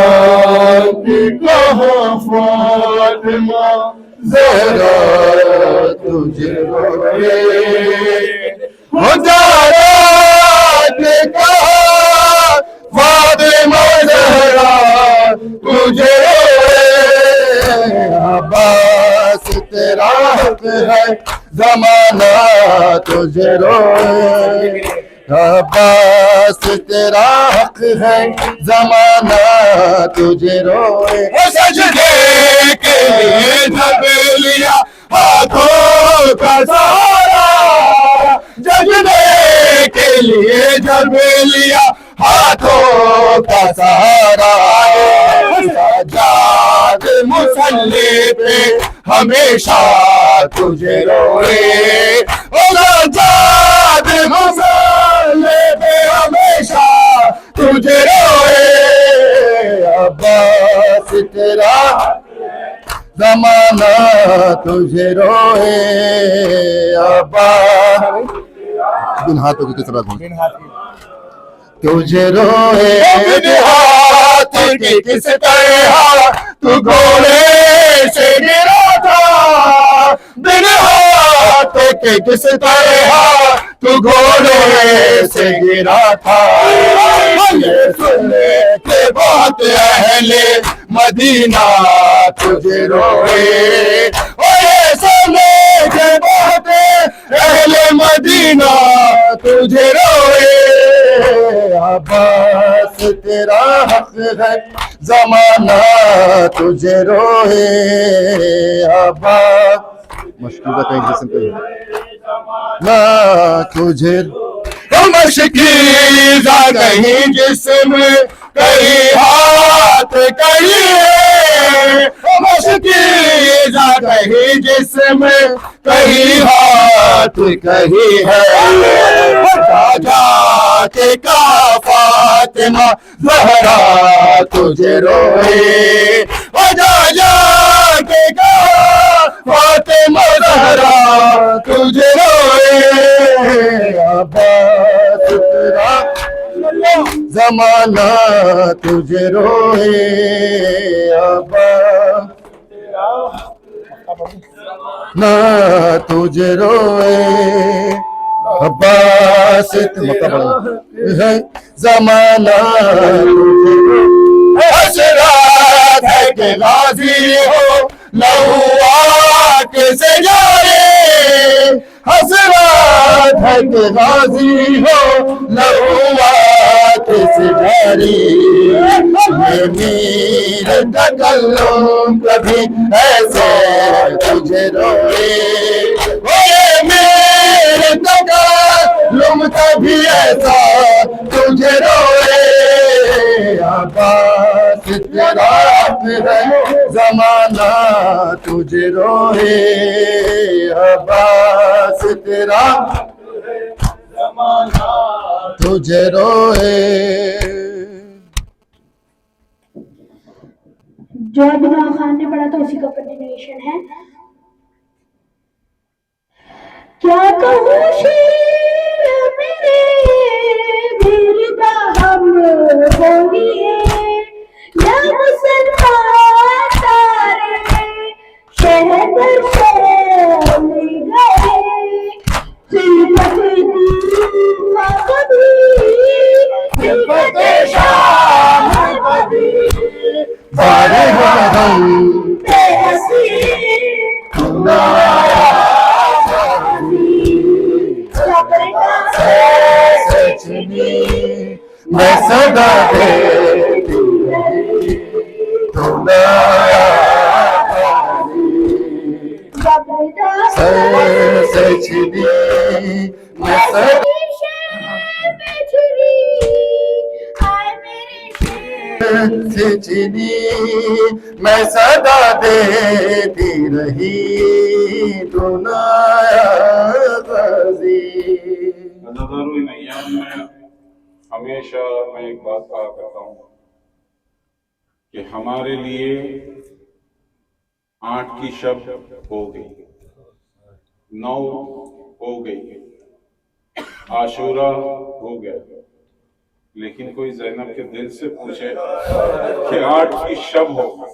کے کہاں فاطمہ زہرا تجھے روئے مجارات کا فاطمہ زہرا تجھے روئے عباس تیرا حق ہے زمانہ تجھے روئے عباس تیرا حق ہے زمانہ تجھے روئے سجدے کے لیے جھک لیا ہاتھوں کا سہارا سجدے کے لیے جھک لیا ہاتھوں کا سہارا سجاد مصلی پہ ہمیشہ تجھے روئے سجاد مصلی پہ ہمیشہ تجھے روئے عباس تیرا زمانہ تجھے روئے عباس بن ہاتھوں کی کس طرح تجھے روئے بن ہاتھ کی کس طرح تو گھوڑے سے گرا تھا بن ہاتھ کے کس طرح تو گھوڑے سے گرا تھا یہ سننے کے بعد اہل مدینہ تجھے روئے یہ سننے کے بعد اہل مدینہ تجھے روئے عباس تیرا حق ہے زمانہ تجھے روئے عباس مشکوزہ کہیں جسم پہ نہ تجھے مشکیزہ کہیں جسم کہیں ہاتھ کہیں مشکیزہ کہیں جسم کہیں ہاتھ کہیں ہے جا کے کا فاطمہ زہرا تجھے روئے جا کے کا فاطمہ زہرا تجھے روئے عباس تیرا زمانہ تجھے روئے عباس نہ تجھے روئے عباس ہے زمانہ حسرات ہے کہ غازی ہو لہو آگ سے جارے حسرات ہے کہ غازی ہو لہو آگ سے جاری یہ میر تکلم کبھی ایسے تجھے روئے یہ میر تکلم کبھی ایسا تجھے روئے عباس تیرا حق ہے زمانہ تجھے روئے عباس تیرا زمانہ تجھے روئے جو عبداللہ خان نے پڑھا تھا اسی کا کنٹینیوشن ہے. کیا کہوں شیر میرے بردہ ہم بولیے یا مسلمان تارے شہد سے لے گئے خلقت دیما کبھی خلقت شاہ کبھی بارے ہم بے حسی خدایا سچنی میں صدا دیتی رہی خدایا سچنی میں صدا سچنی میں صدا دیتی رہی دنیا غازی. نظر ایام میں ہمیشہ میں ایک بات کہا کرتا ہوں کہ ہمارے لیے 8 کی شب ہو گئی، 9 ہو گئی، عاشورہ ہو گیا، لیکن کوئی زینب کے دل سے پوچھے کہ 8 کی شب ہو گئی.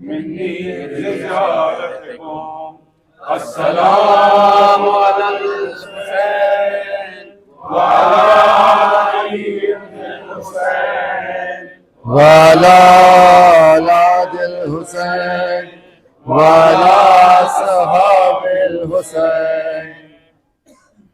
مني لزيارتكم. السلام على الحسين وعلى علي بن الحسين وعلى اولاد الحسین وعلى اصحاب الحسین.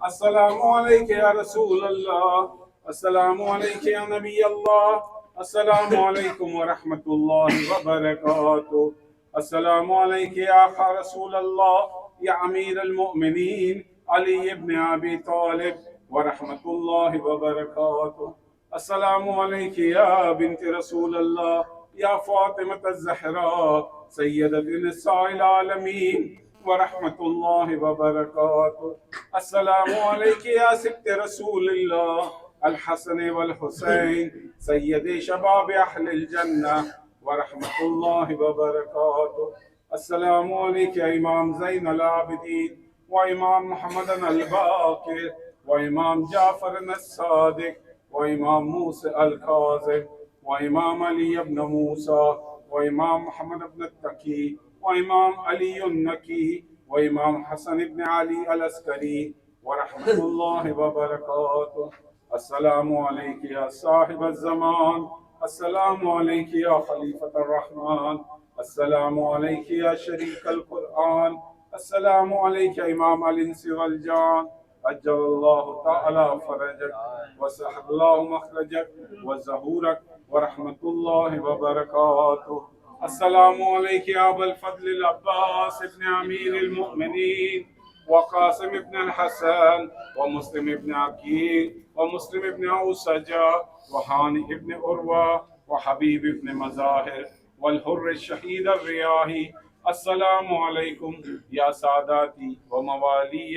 السلام عليك يا رسول الله، السلام عليك يا نبي الله، السلام عليكم ورحمة الله وبركاته. السلام عليك يا أخ رسول الله يا أمير المؤمنين علي بن أبي طالب ورحمة الله وبركاته. السلام عليك يا بنت رسول الله يا فاطمة الزهراء سيدة نساء العالمين ورحمة الله وبركاته. السلام عليك يا ست رسول الله الحسن والحسين سيدي شباب أهل الجنة ورحمة الله وبركاته. السلام عليك يا إمام زين العابدين وإمام محمد الباقر وإمام جعفر الصادق وإمام موسى الكاظم وإمام علي بن موسى وإمام محمد بن التقي وإمام علي النكي وإمام حسن بن علي العسكري ورحمة الله وبركاته. السلام عليك يا صاحب الزمان، السلام عليك يا خليفة الرحمن، السلام عليك يا شريك القرآن، السلام عليك يا إمام الإنس والجان. أجل الله تعالى فرجك وسهل الله مخرجك وزهورك ورحمة الله وبركاته. السلام عليك يا أبا الفضل العباس بن أمير المؤمنين وقاسم بن الحسن ومسلم بن عقيل ومسلم بن أوسجة وهاني بن أروى وحبيب بن مظاهر والحر الشهيد الرياحي. السلام عليكم يا ساداتي وموالي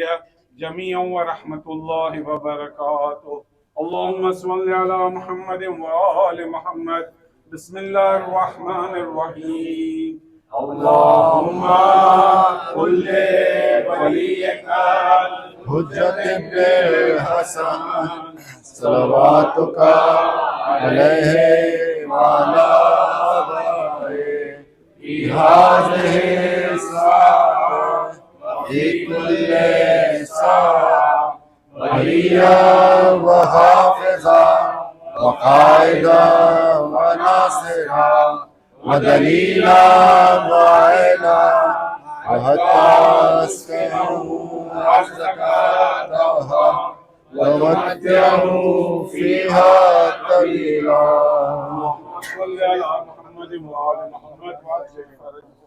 جميعا ورحمة الله وبركاته. اللهم صل على محمد وآل محمد. بسم الله الرحمن الرحيم. اللهم قل لوليك حجت ابن الحسن صلواتك عليه وعلى آبائه في هذه الساعة في كل ساعة وليا وحافظا وقائدا وناصرا ودليلا وعينا وحتى اسكنه ارضك طوعا ومتعه فيها طويلا. صل على محمد وآل محمد وعجل فرجهم.